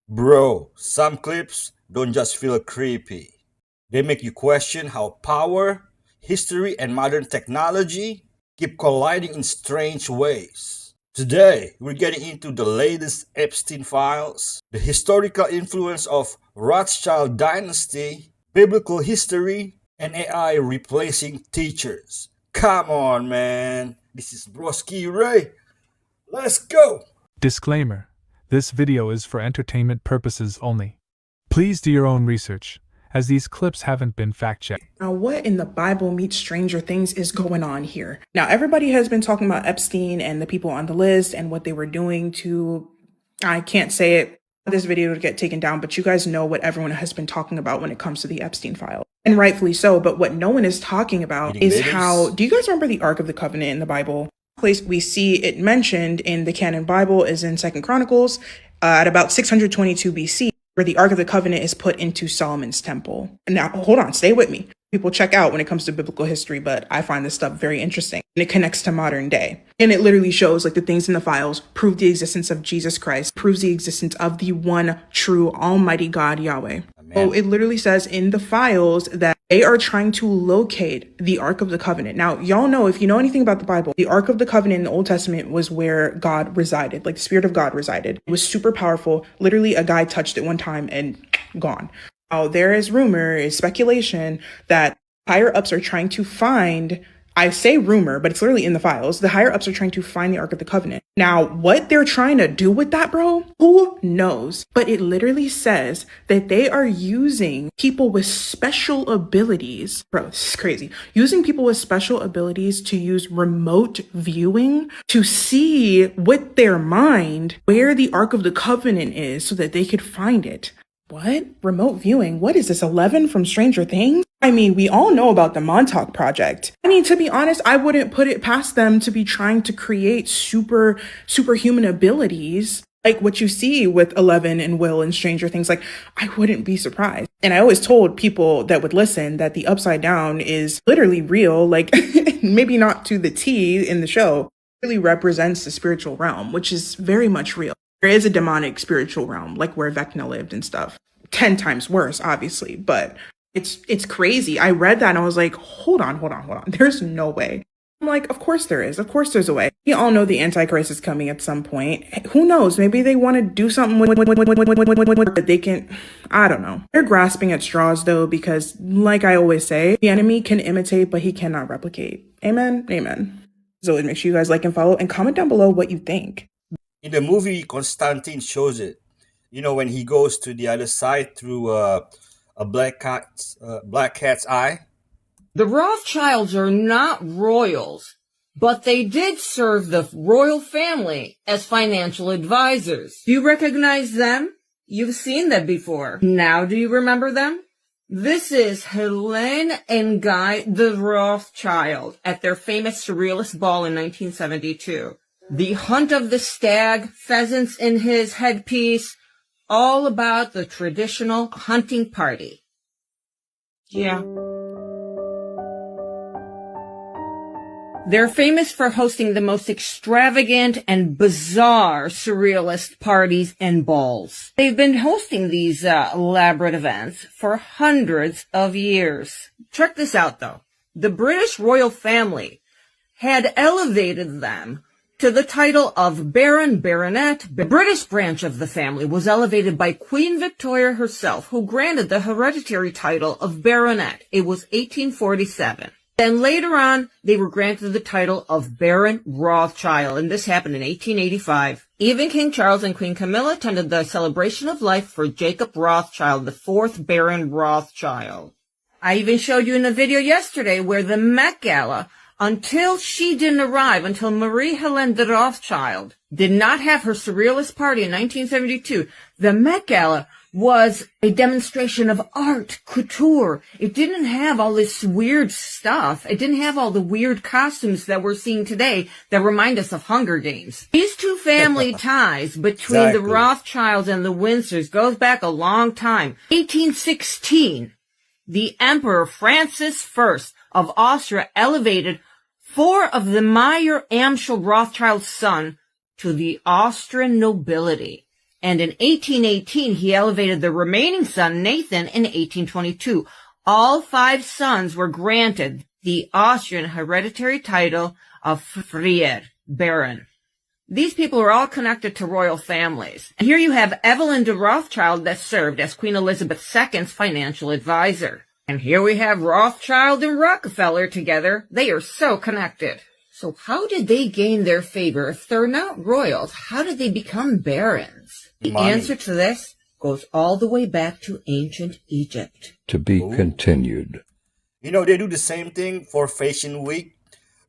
Bro, some clips don't just feel creepy. They make you question how power, history, and modern technology keep colliding in strange ways. Today, we're getting into the latest Epstein files, the historical influence of Rothschild dynasty, biblical history, and AI replacing teachers. Come on, man. This is Brosky Ray. Let's go. Disclaimer: this video is for entertainment purposes only. Please do your own research, as these clips haven't been fact-checked. Now, what in the Bible meets Stranger Things is going on here? Now, everybody has been talking about Epstein and the people on the list and what they were doing to, I can't say it, this video would get taken down, but you guys know what everyone has been talking about when it comes to the Epstein file. And rightfully so, but what no one is talking about is how, do you guys remember the Ark of the Covenant in the Bible? Place we see it mentioned in the canon Bible is in 2 Chronicles at about 622 BC, where the Ark of the Covenant is put into Solomon's temple. Now, hold on, stay with me. People check out when it comes to biblical history, but I find this stuff very interesting. And it connects to modern day. And it literally shows like the things in the files prove the existence of Jesus Christ, proves the existence of the one true almighty God, Yahweh. So it literally says in the files that they are trying to locate the Ark of the Covenant. Now, y'all know, if you know anything about the Bible, the Ark of the Covenant in the Old Testament was where God resided, like the Spirit of God resided. It was super powerful. Literally, a guy touched it one time and gone. Now, there is rumor, is speculation that higher ups are trying to find, I say rumor, but it's literally in the files. The higher ups are trying to find the Ark of the Covenant. Now, what they're trying to do with that, bro, who knows? But it literally says that they are using people with special abilities. Bro, this is crazy. Using people with special abilities to use remote viewing to see with their mind where the Ark of the Covenant is so that they could find it. What? Remote viewing? What is this, 11 from Stranger Things? I mean, we all know about the Montauk Project. I mean, to be honest, I wouldn't put it past them to be trying to create superhuman abilities like what you see with Eleven and Will and Stranger Things. Like, I wouldn't be surprised. And I always told people that would listen that the Upside Down is literally real, like maybe not to the T in the show, it really represents the spiritual realm, which is very much real. There is a demonic spiritual realm, like where Vecna lived and stuff. 10 times worse, obviously, but it's crazy. I read that and I was like, hold on. There's no way. I'm like, of course there is. Of course there's a way. We all know the Antichrist is coming at some point. Who knows? Maybe they want to do something with that they can, I don't know. They're grasping at straws though, because like I always say, the enemy can imitate, but he cannot replicate. Amen. Amen. So make sure you guys like and follow and comment down below what you think. In the movie, Constantine shows it. You know, when he goes to the other side through a black cat's eye. The Rothschilds are not royals, but they did serve the royal family as financial advisors. Do you recognize them? You've seen them before. Now do you remember them? This is Helene and Guy the Rothschild at their famous Surrealist ball in 1972. The hunt of the stag, pheasants in his headpiece, all about the traditional hunting party. Yeah. They're famous for hosting the most extravagant and bizarre surrealist parties and balls. They've been hosting these elaborate events for hundreds of years. Check this out, though. The British royal family had elevated them to the title of Baron, Baronet. The British branch of the family was elevated by Queen Victoria herself, who granted the hereditary title of Baronet. It was 1847. Then later on, they were granted the title of Baron Rothschild, and this happened in 1885. Even King Charles and Queen Camilla attended the celebration of life for Jacob Rothschild, the fourth Baron Rothschild. I even showed you in a video yesterday where the Met Gala, until she didn't arrive, until Marie Helene de Rothschild did not have her surrealist party in 1972, the Met Gala was a demonstration of art, couture. It didn't have all this weird stuff. It didn't have all the weird costumes that we're seeing today that remind us of Hunger Games. These two family ties between the Rothschilds and the Windsors goes back a long time. 1816, the Emperor Francis I of Austria elevated 4 of the Meyer-Amschel Rothschild sons to the Austrian nobility. And in 1818, he elevated the remaining son, Nathan, in 1822. All 5 sons were granted the Austrian hereditary title of Freiherr, Baron. These people were all connected to royal families. And here you have Evelyn de Rothschild that served as Queen Elizabeth II's financial advisor. And here we have Rothschild and Rockefeller together. They are so connected. So how did they gain their favor? If they're not royals, how did they become barons? The answer to this goes all the way back to ancient Egypt. To be continued. You know, they do the same thing for Fashion Week.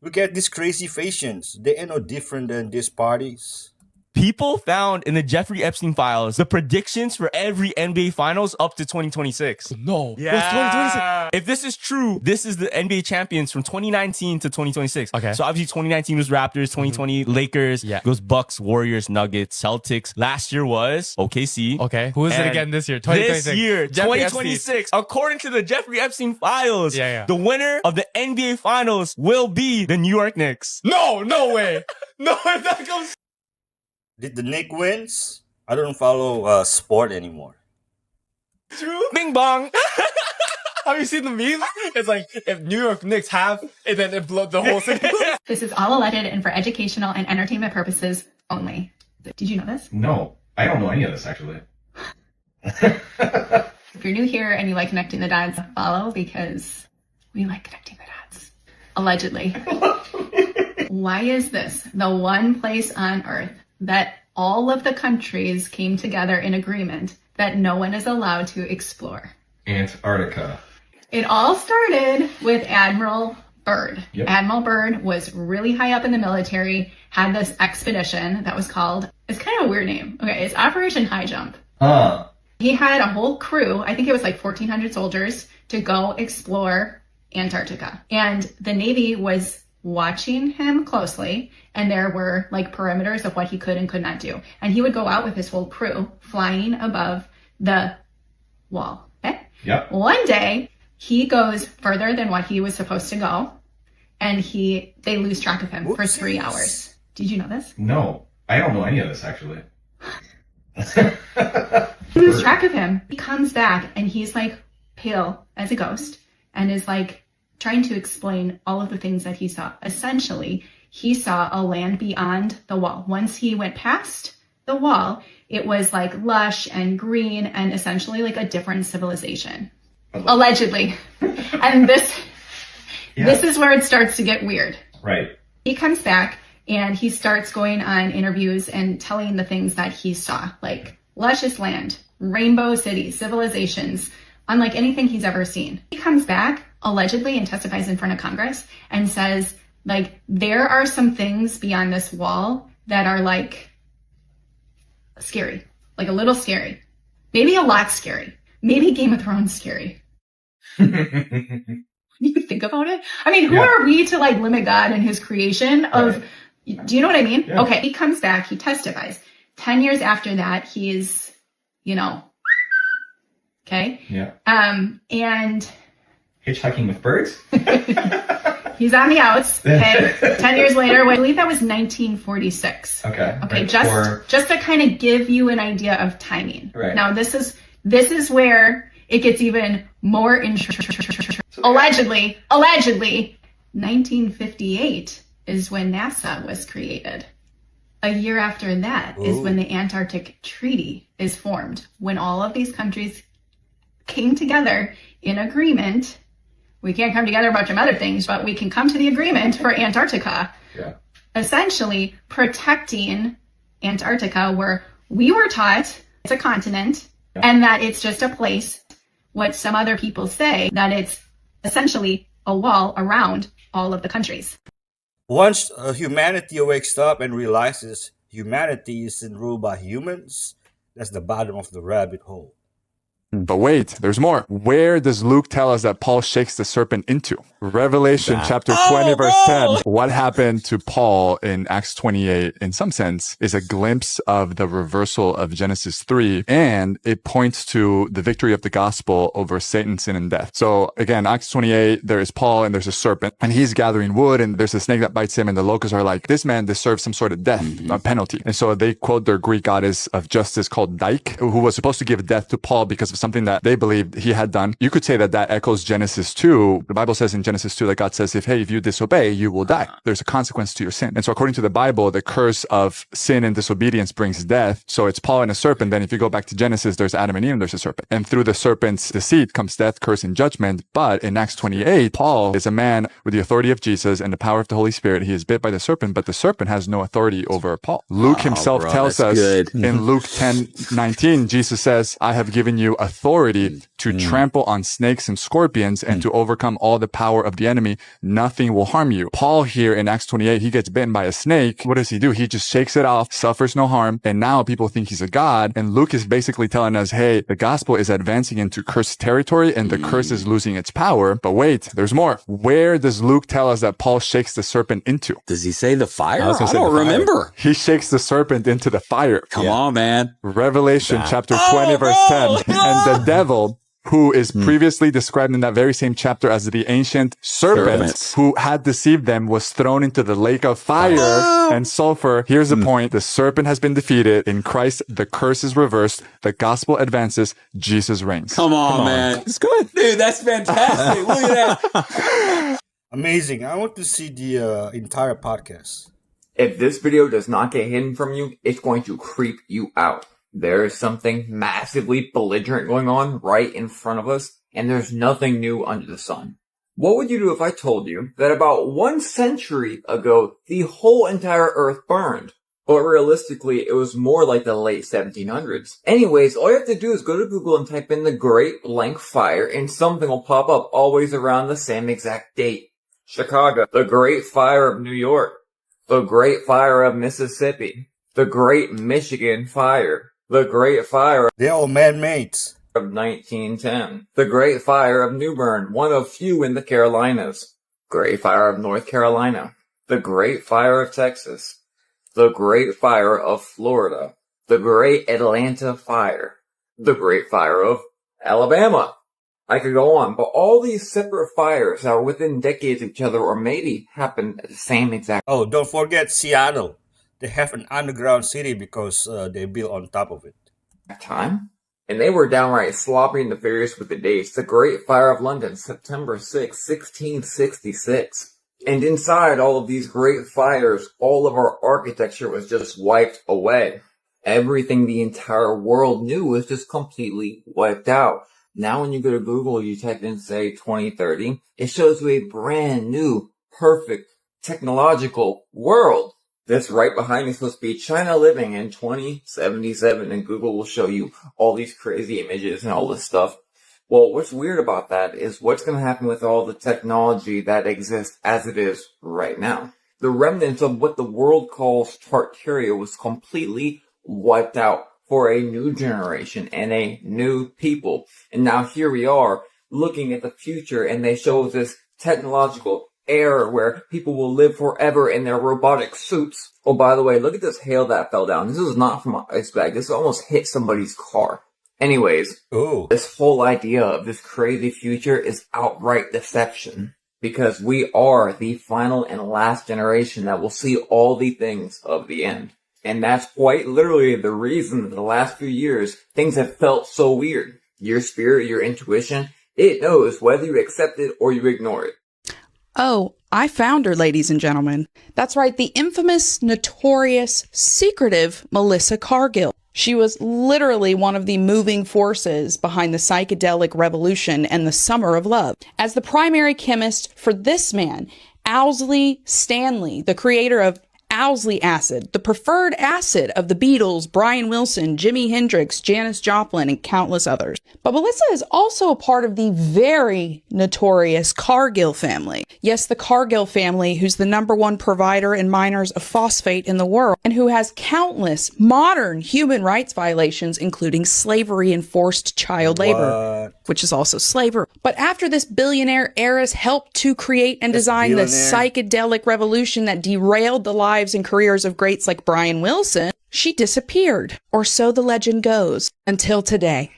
Look at these crazy fashions. They ain't no different than these parties. People found in the Jeffrey Epstein files the predictions for every NBA Finals up to 2026. No. Yeah. What's 2026? If this is true, this is the NBA champions from 2019 to 2026. Okay. So obviously 2019 was Raptors, 2020 Lakers, goes Bucks, Warriors, Nuggets, Celtics. Last year was OKC. Okay. Who is it And again this year? 2026. This year, Jeffrey 2026, according to the Jeffrey Epstein files, the winner of the NBA Finals will be the New York Knicks. No way. No, if that comes. Did the Knicks wins? I don't follow sport anymore. True. Bing bong. Have you seen the meme? It's like, if New York Knicks have, and then it blows the whole city. This is all alleged and for educational and entertainment purposes only. Did you know this? No, I don't know any of this, actually. If you're new here and you like connecting the dots, follow, because we like connecting the dots. Allegedly. Why is this the one place on Earth that all of the countries came together in agreement that no one is allowed to explore? Antarctica. It all started with Admiral Byrd. Yep. Admiral Byrd was really high up in the military, had this expedition that was called, it's kind of a weird name. Okay, it's Operation High Jump. He had a whole crew, I think it was like 1,400 soldiers, to go explore Antarctica. And the Navy was watching him closely, and there were like perimeters of what he could and could not do. And he would go out with his whole crew flying above the wall. Okay? Yep. One day he goes further than what he was supposed to go, and they lose track of him for 3 hours. Did you know this? No, I don't know any of this, actually. Lose track of him. He comes back and he's like pale as a ghost and is like trying to explain all of the things that he saw. Essentially, he saw a land beyond the wall. Once he went past the wall, it was like lush and green and essentially like a different civilization. Allegedly. And this is where it starts to get weird. Right. He comes back and he starts going on interviews and telling the things that he saw, like luscious land, rainbow cities, civilizations, unlike anything he's ever seen. He comes back allegedly and testifies in front of Congress and says, like, there are some things beyond this wall that are like scary, like a little scary, maybe a lot scary, maybe Game of Thrones scary. You think about it? I mean, who are we to like limit God and his creation of, do you know what I mean? Yeah. Okay, he comes back, he testifies. 10 years after that, he's, okay? Yeah. And Hitchhiking with birds? he's on the outs. Okay. 10 years later, I believe that was 1946. Okay. Okay, right just to kind of give you an idea of timing. Right. Now, this is where it gets even more allegedly, 1958 is when NASA was created. A year after that is when the Antarctic Treaty is formed. When all of these countries came together in agreement. We can't come together about some other things, but we can come to the agreement for Antarctica. Yeah. Essentially protecting Antarctica, where we were taught it's a continent and that it's just a place, what some other people say, that it's essentially a wall around all of the countries. Once humanity wakes up and realizes humanity isn't ruled by humans, that's the bottom of the rabbit hole. But wait, there's more. Where does Luke tell us that Paul shakes the serpent into? Revelation chapter 20, verse 10. What happened to Paul in Acts 28, in some sense, is a glimpse of the reversal of Genesis 3, and it points to the victory of the gospel over Satan, sin, and death. So again, Acts 28, there is Paul and there's a serpent, and he's gathering wood, and there's a snake that bites him, and the locusts are like, this man deserves some sort of death, a penalty. And so they quote their Greek goddess of justice called Dike, who was supposed to give death to Paul because of something that they believed he had done. You could say that that echoes Genesis 2. The Bible says in Genesis 2 that God says, if you disobey, you will die. There's a consequence to your sin. And so according to the Bible, the curse of sin and disobedience brings death. So it's Paul and a serpent. Then if you go back to Genesis, there's Adam and Eve and there's a serpent. And through the serpent's deceit comes death, curse, and judgment. But in Acts 28, Paul is a man with the authority of Jesus and the power of the Holy Spirit. He is bit by the serpent, but the serpent has no authority over Paul. Luke himself tells us in Luke 10:19, Jesus says, I have given you authority to trample on snakes and scorpions and to overcome all the power of the enemy. Nothing will harm you. Paul here in Acts 28, he gets bitten by a snake. What does he do? He just shakes it off, suffers no harm, and now people think he's a god. And Luke is basically telling us, hey, the gospel is advancing into cursed territory and the curse is losing its power. But wait, there's more. Where does Luke tell us that Paul shakes the serpent into? Does he say the fire? I don't remember. He shakes the serpent into the fire. Come on, man. Revelation chapter 20, verse 10. And the devil, who is previously described in that very same chapter as the ancient serpent who had deceived them, was thrown into the lake of fire and sulfur. Here's the point. The serpent has been defeated. In Christ, the curse is reversed. The gospel advances. Jesus reigns. Come on, man. It's good. Dude, that's fantastic. Look at that. Amazing. I want to see the entire podcast. If this video does not get hidden from you, it's going to creep you out. There is something massively belligerent going on right in front of us, and there's nothing new under the sun. What would you do if I told you that about 1 century ago, the whole entire Earth burned? But realistically, it was more like the late 1700s. Anyways, all you have to do is go to Google and type in the Great Blank Fire, and something will pop up always around the same exact date. Chicago, the Great Fire of New York, the Great Fire of Mississippi, the Great Michigan Fire, the Great Fire They're all man-made. of 1910, the Great Fire of New Bern, one of few in the Carolinas, Great Fire of North Carolina, the Great Fire of Texas, the Great Fire of Florida, the Great Atlanta Fire, the Great Fire of Alabama. I could go on, but all these separate fires that are within decades of each other or maybe happened at the same exact Oh, don't forget Seattle. They have an underground city because they built on top of it. time. And they were downright sloppy and nefarious with the dates. The Great Fire of London, September 6, 1666. And inside all of these great fires, all of our architecture was just wiped away. Everything the entire world knew was just completely wiped out. Now when you go to Google, you type in, say, 2030, it shows you a brand new, perfect, technological world. This right behind me is supposed to be China living in 2077, and Google will show you all these crazy images and all this stuff. Well, what's weird about that is what's going to happen with all the technology that exists as it is right now. The remnants of what the world calls Tartaria was completely wiped out for a new generation and a new people. And now here we are looking at the future, and they show this technological era where people will live forever in their robotic suits. Oh, by the way, look at this hail that fell down. This is not from an ice bag. This almost hit somebody's car. Anyways, this whole idea of this crazy future is outright deception, because we are the final and last generation that will see all the things of the end. And that's quite literally the reason that the last few years things have felt so weird. Your spirit, your intuition, it knows whether you accept it or you ignore it. Oh, I found her, ladies and gentlemen. That's right, the infamous, notorious, secretive Melissa Cargill. She was literally one of the moving forces behind the psychedelic revolution and the summer of love. As the primary chemist for this man, Owsley Stanley, the creator of Owsley acid, the preferred acid of the Beatles, Brian Wilson, Jimi Hendrix, Janis Joplin, and countless others. But Melissa is also a part of the very notorious Cargill family. Yes, the Cargill family, who's the #1 provider and miners of phosphate in the world, and who has countless modern human rights violations, including slavery and forced child labor, which is also slavery. But after this billionaire heiress helped to create and design the psychedelic revolution that derailed the lives and careers of greats like Brian Wilson, she disappeared, or so the legend goes, until today.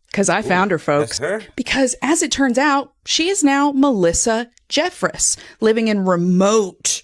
Because I found her, folks. That's her? Because as it turns out, she is now Melissa Jeffress, living in remote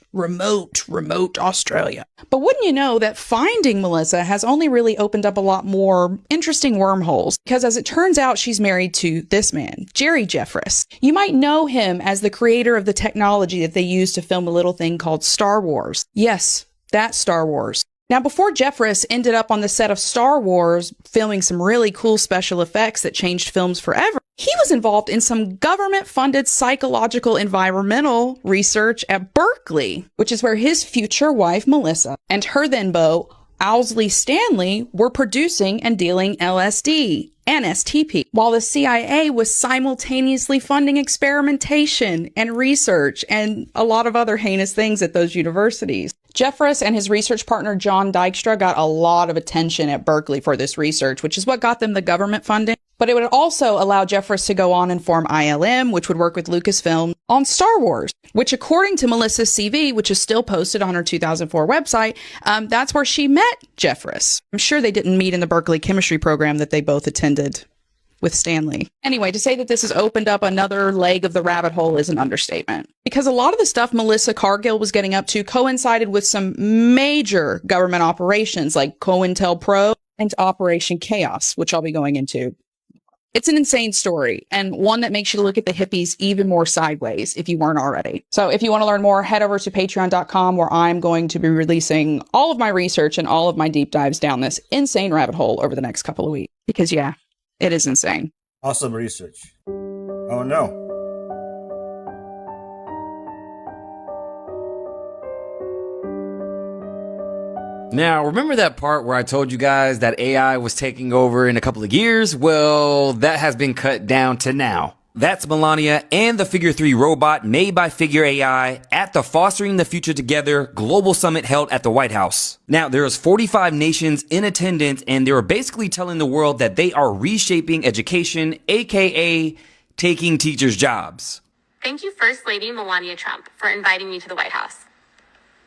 Australia. But wouldn't you know that finding Melissa has only really opened up a lot more interesting wormholes? Because as it turns out, she's married to this man, Jerry Jeffress. You might know him as the creator of the technology that they used to film a little thing called Star Wars. Yes, that Star Wars. Now, before Jeffress ended up on the set of Star Wars, filming some really cool special effects that changed films forever, he was involved in some government-funded psychological environmental research at Berkeley, which is where his future wife, Melissa, and her then beau, Owsley Stanley, were producing and dealing LSD and STP, while the CIA was simultaneously funding experimentation and research and a lot of other heinous things at those universities. Jeffress and his research partner John Dykstra got a lot of attention at Berkeley for this research, which is what got them the government funding. But it would also allow Jeffress to go on and form ILM, which would work with Lucasfilm on Star Wars, which according to Melissa's CV, which is still posted on her 2004 website, that's where she met Jeffress. I'm sure they didn't meet in the Berkeley chemistry program that they both attended with Stanley. Anyway, to say that this has opened up another leg of the rabbit hole is an understatement. Because a lot of the stuff Melissa Cargill was getting up to coincided with some major government operations like COINTELPRO and Operation Chaos, which I'll be going into. It's an insane story, and one that makes you look at the hippies even more sideways if you weren't already. So if you want to learn more, head over to patreon.com, where I'm going to be releasing all of my research and all of my deep dives down this insane rabbit hole over the next couple of weeks. Because yeah, it is insane. Awesome research. Oh no. Now, remember that part where I told you guys that AI was taking over in a couple of years? Well, that has been cut down to now. That's Melania and the Figure 3 robot made by Figure AI at the Fostering the Future Together Global Summit held at the White House. Now, there's 45 nations in attendance, and they were basically telling the world that they are reshaping education, aka taking teachers' jobs. Thank you, First Lady Melania Trump, for inviting me to the White House.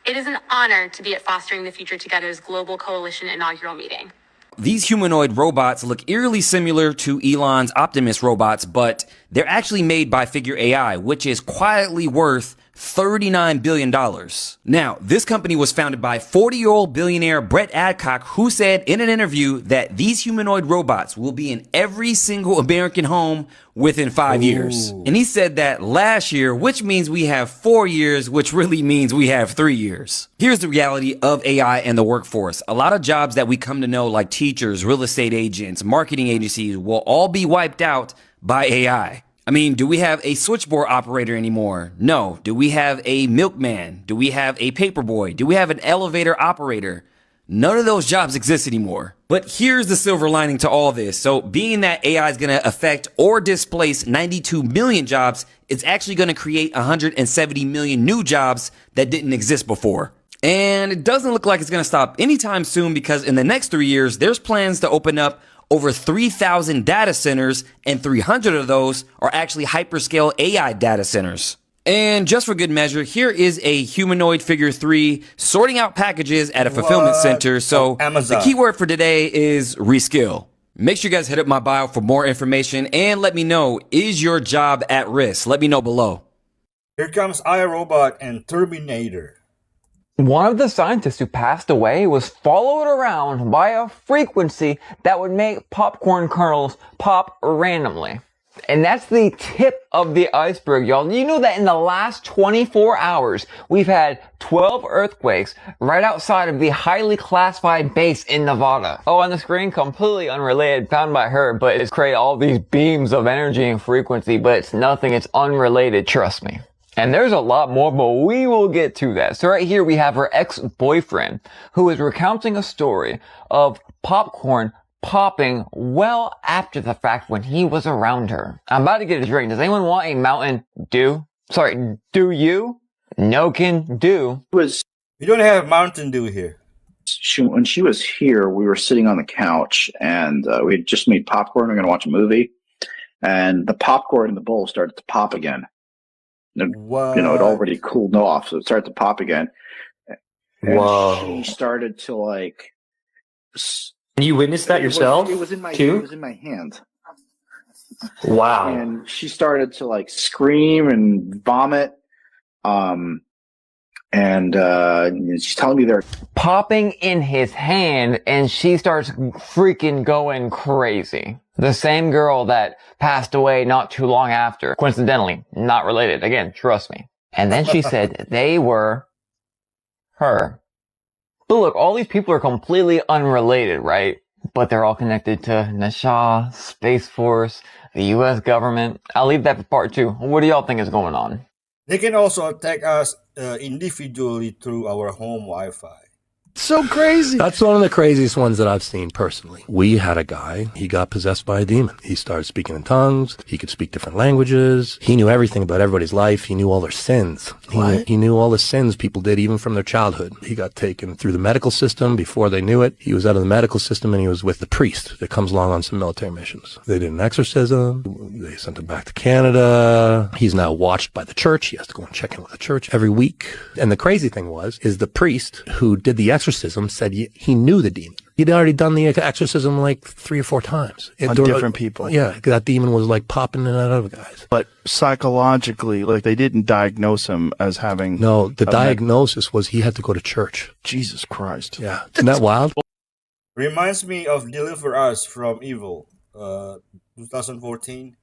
It is an honor to be at Fostering the Future Together's Global Coalition inaugural meeting. These humanoid robots look eerily similar to Elon's Optimus robots, but they're actually made by Figure AI, which is quietly worth $39 billion. Now, this company was founded by 40-year-old billionaire Brett Adcock, who said in an interview that these humanoid robots will be in every single American home within 5 years. And he said that last year, which means we have 4 years, which really means we have 3 years. Here's the reality of AI and the workforce. A lot of jobs that we come to know, like teachers, real estate agents, marketing agencies, will all be wiped out by AI. I mean, do we have a switchboard operator anymore? No. Do we have a milkman? Do we have a paperboy? Do we have an elevator operator? None of those jobs exist anymore. But here's the silver lining to all this. So being that AI is going to affect or displace 92 million jobs, it's actually going to create 170 million new jobs that didn't exist before. And it doesn't look like it's going to stop anytime soon, because in the next 3 years, there's plans to open up over 3,000 data centers, and 300 of those are actually hyperscale AI data centers. And just for good measure, here is a humanoid Figure 3 sorting out packages at a fulfillment center. So the keyword for today is reskill. Make sure you guys hit up my bio for more information and let me know, is your job at risk? Let me know below. Here comes iRobot and Terminator. One of the scientists who passed away was followed around by a frequency that would make popcorn kernels pop randomly. And that's the tip of the iceberg, y'all. You know that in the last 24 hours, we've had 12 earthquakes right outside of the highly classified base in Nevada. Oh, on the screen, completely unrelated, found by her, but it's created all these beams of energy and frequency, but it's nothing, it's unrelated, trust me. And there's a lot more, but we will get to that. So right here we have her ex-boyfriend who is recounting a story of popcorn popping well after the fact when he was around her. I'm about to get a drink. Does anyone want a Mountain Dew? Sorry, do you? No can do. We don't have Mountain Dew here. When she was here, we were sitting on the couch and we had just made popcorn. We were going to watch a movie, and the popcorn in the bowl started to pop again. What? You know, it already cooled off, so it started to pop again. And Whoa. she started to like. You witnessed that yourself? It was in my too? It was in my hand. Wow. And she started to like scream and vomit. And she's telling me they're popping in his hand, and she starts freaking going crazy. The same girl that passed away not too long after. Coincidentally, not related. Again, trust me. And then she said they were her. But look, all these people are completely unrelated, right? But they're all connected to Nasha, Space Force, the U.S. government. I'll leave that for part 2. What do y'all think is going on? They can also attack us individually through our home Wi-Fi. So crazy. That's one of the craziest ones that I've seen personally. We had a guy, he got possessed by a demon. He started speaking in tongues. He could speak different languages. He knew everything about everybody's life. He knew all their sins. He knew all the sins people did even from their childhood. He got taken through the medical system before they knew it. He was out of the medical system and he was with the priest that comes along on some military missions. They did an exorcism. They sent him back to Canada. He's now watched by the church. He has to go and check in with the church every week. And the crazy thing is the priest who did the exorcism said he knew the demon. He'd already done the exorcism like 3 or 4 times. On different people. Yeah, that demon was like popping in and out of guys. But psychologically, like they didn't diagnose him as having... No, the diagnosis was he had to go to church. Jesus Christ. Yeah. Isn't that wild? Reminds me of Deliver Us from Evil, 2014.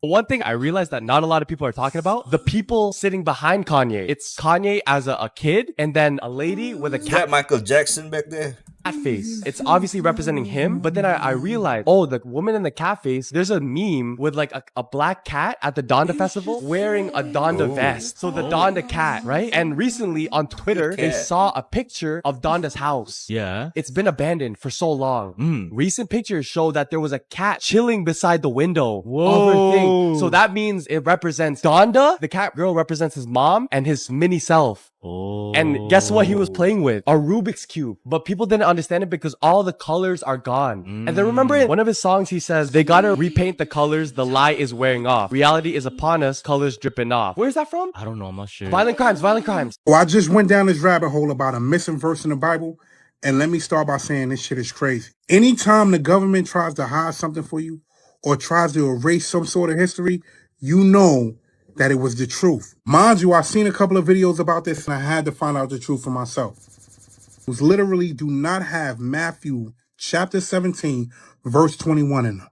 One thing I realized that not a lot of people are talking about, the people sitting behind Kanye. It's Kanye as a kid, and then a lady with a cat. Is that Michael Jackson back there? Cat face. It's obviously representing him, but then I realized, oh, the woman in the cat face, there's a meme with like a black cat at the Donda festival wearing a Donda vest. So the Donda cat, right? And recently on Twitter, they saw a picture of Donda's house. Yeah. It's been abandoned for so long. Recent pictures show that there was a cat chilling beside the window of her thing. So that means it represents Donda. The cat girl represents his mom and his mini self. And guess what he was playing with? A Rubik's Cube. But people didn't understand it because all the colors are gone. And then remember in one of his songs, he says, they gotta repaint the colors, the lie is wearing off. Reality is upon us, colors dripping off. Where's that from? I don't know, I'm not sure. Violent crimes, violent crimes. Well, I just went down this rabbit hole about a missing verse in the Bible. And let me start by saying this shit is crazy. Anytime the government tries to hide something for you or tries to erase some sort of history, you know that it was the truth. Mind you, I've seen a couple of videos about this and I had to find out the truth for myself. It was literally do not have Matthew chapter 17, verse 21 in them.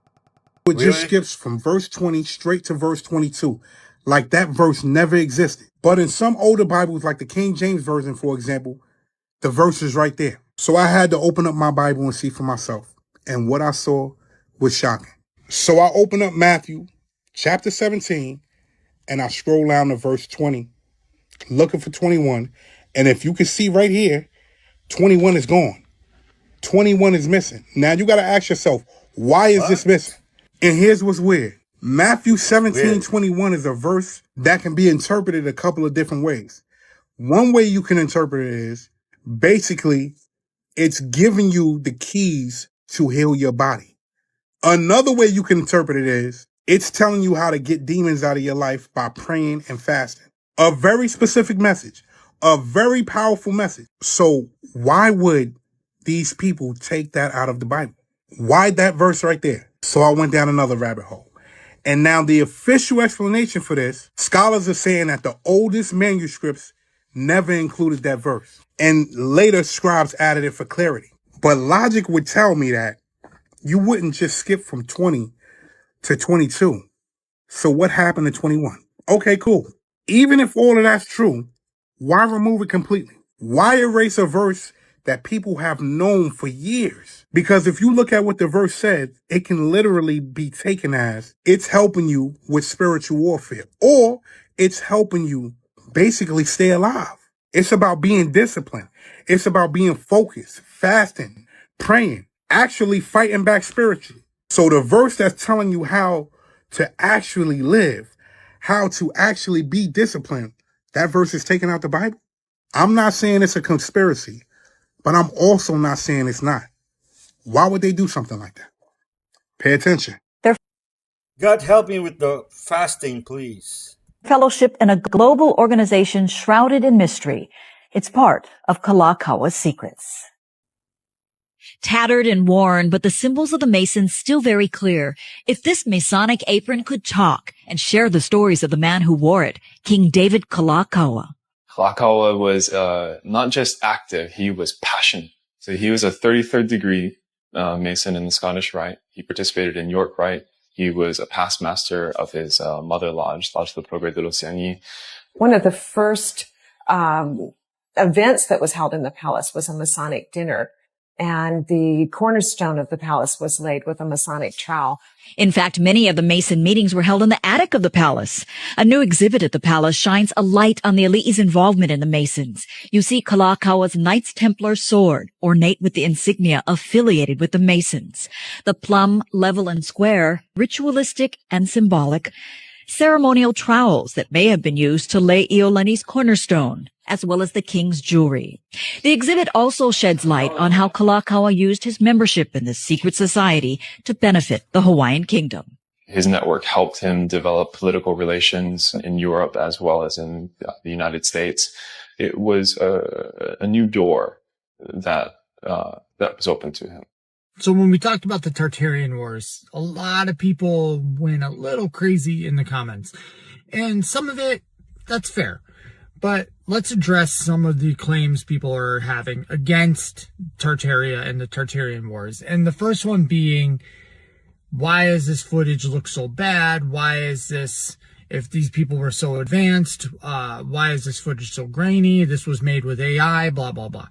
It just skips from verse 20 straight to verse 22. Like that verse never existed. But in some older Bibles, like the King James Version, for example, the verse is right there. So I had to open up my Bible and see for myself. And what I saw was shocking. So I opened up Matthew chapter 17, and I scroll down to verse 20, looking for 21. And if you can see right here, 21 is gone. 21 is missing. Now you got to ask yourself, why is this missing? And here's what's weird. Matthew 17:21 is a verse that can be interpreted a couple of different ways. One way you can interpret it is basically it's giving you the keys to heal your body. Another way you can interpret it is it's telling you how to get demons out of your life by praying and fasting. A very specific message, a very powerful message. So why would these people take that out of the Bible? Why that verse right there? So I went down another rabbit hole. And now the official explanation for this, scholars are saying that the oldest manuscripts never included that verse. And later scribes added it for clarity. But logic would tell me that you wouldn't just skip from 20 to 22. So what happened to 21? Okay, cool. Even if all of that's true, why remove it completely? Why erase a verse that people have known for years? Because if you look at what the verse said, it can literally be taken as it's helping you with spiritual warfare, or it's helping you basically stay alive. It's about being disciplined. It's about being focused, fasting, praying, actually fighting back spiritually. So the verse that's telling you how to actually live, how to actually be disciplined, that verse is taken out the Bible. I'm not saying it's a conspiracy, but I'm also not saying it's not. Why would they do something like that? Pay attention. God help me with the fasting, please. Fellowship in a global organization shrouded in mystery. It's part of Kalakawa's secrets. Tattered and worn, but the symbols of the Masons still very clear. If this Masonic apron could talk and share the stories of the man who wore it, King David Kalakaua. Kalakaua was not just active, he was passionate. So he was a 33rd degree Mason in the Scottish Rite. He participated in York Rite. He was a past master of his mother lodge, Lodge de Progrès de l'Océanie. One of the first events that was held in the palace was a Masonic dinner. And the cornerstone of the palace was laid with a Masonic trowel. In fact, many of the Mason meetings were held in the attic of the palace. A new exhibit at the palace shines a light on the elite's involvement in the Masons. You see Kalakaua's Knights Templar sword, ornate with the insignia affiliated with the Masons. The plum, level, and square, ritualistic and symbolic. Ceremonial trowels that may have been used to lay Iolani's cornerstone, as well as the king's jewelry. The exhibit also sheds light on how Kalakaua used his membership in this secret society to benefit the Hawaiian kingdom. His network helped him develop political relations in Europe as well as in the United States. It was a new door that was open to him. So when we talked about the Tartarian Wars, a lot of people went a little crazy in the comments. And some of it, that's fair. But let's address some of the claims people are having against Tartaria and the Tartarian Wars. And the first one being, why does this footage look so bad? Why is this, if these people were so advanced, why is this footage so grainy? This was made with AI, blah, blah, blah.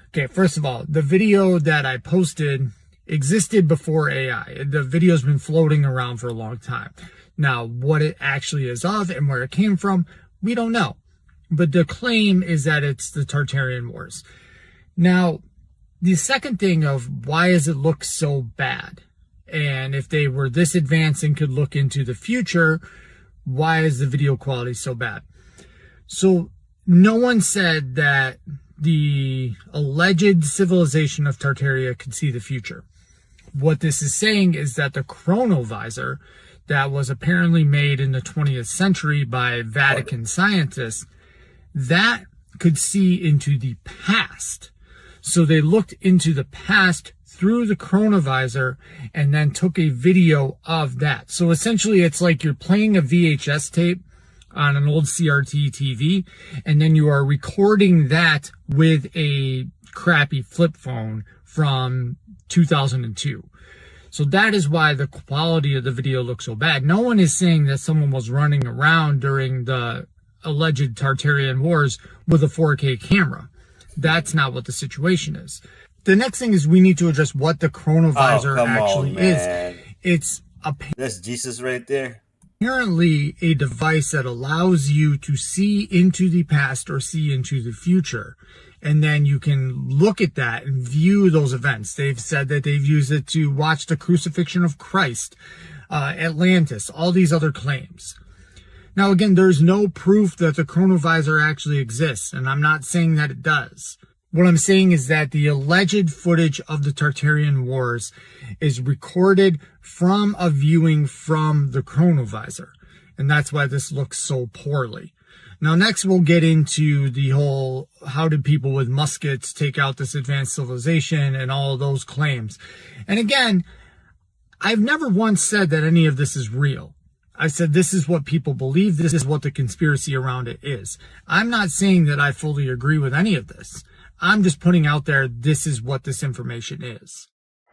Okay, first of all, the video that I posted existed before AI. The video's been floating around for a long time. Now, what it actually is of and where it came from, we don't know. But the claim is that it's the Tartarian Wars. Now, the second thing of why does it look so bad? And if they were this advanced and could look into the future, why is the video quality so bad? So no one said that the alleged civilization of Tartaria could see the future. What this is saying is that the chronovisor that was apparently made in the 20th century by Vatican scientists, that could see into the past. So they looked into the past through the chronovisor and then took a video of that. So essentially it's like you're playing a VHS tape on an old CRT TV, and then you are recording that with a crappy flip phone from 2002. So that is why the quality of the video looks so bad. No one is saying that someone was running around during the alleged Tartarian Wars with a 4K camera. That's not what the situation is. The next thing is we need to address what the chronovisor actually is. It's that's Jesus right there. Apparently a device that allows you to see into the past or see into the future. And then you can look at that and view those events. They've said that they've used it to watch the crucifixion of Christ, Atlantis, all these other claims. Now, again, there's no proof that the chronovisor actually exists, and I'm not saying that it does. What I'm saying is that the alleged footage of the Tartarian Wars is recorded from a viewing from the chronovisor, and that's why this looks so poorly. Now, next we'll get into the whole, how did people with muskets take out this advanced civilization and all of those claims. And again, I've never once said that any of this is real. I said this is what people believe, this is what the conspiracy around it is. I'm not saying that I fully agree with any of this. I'm just putting out there, this is what this information is.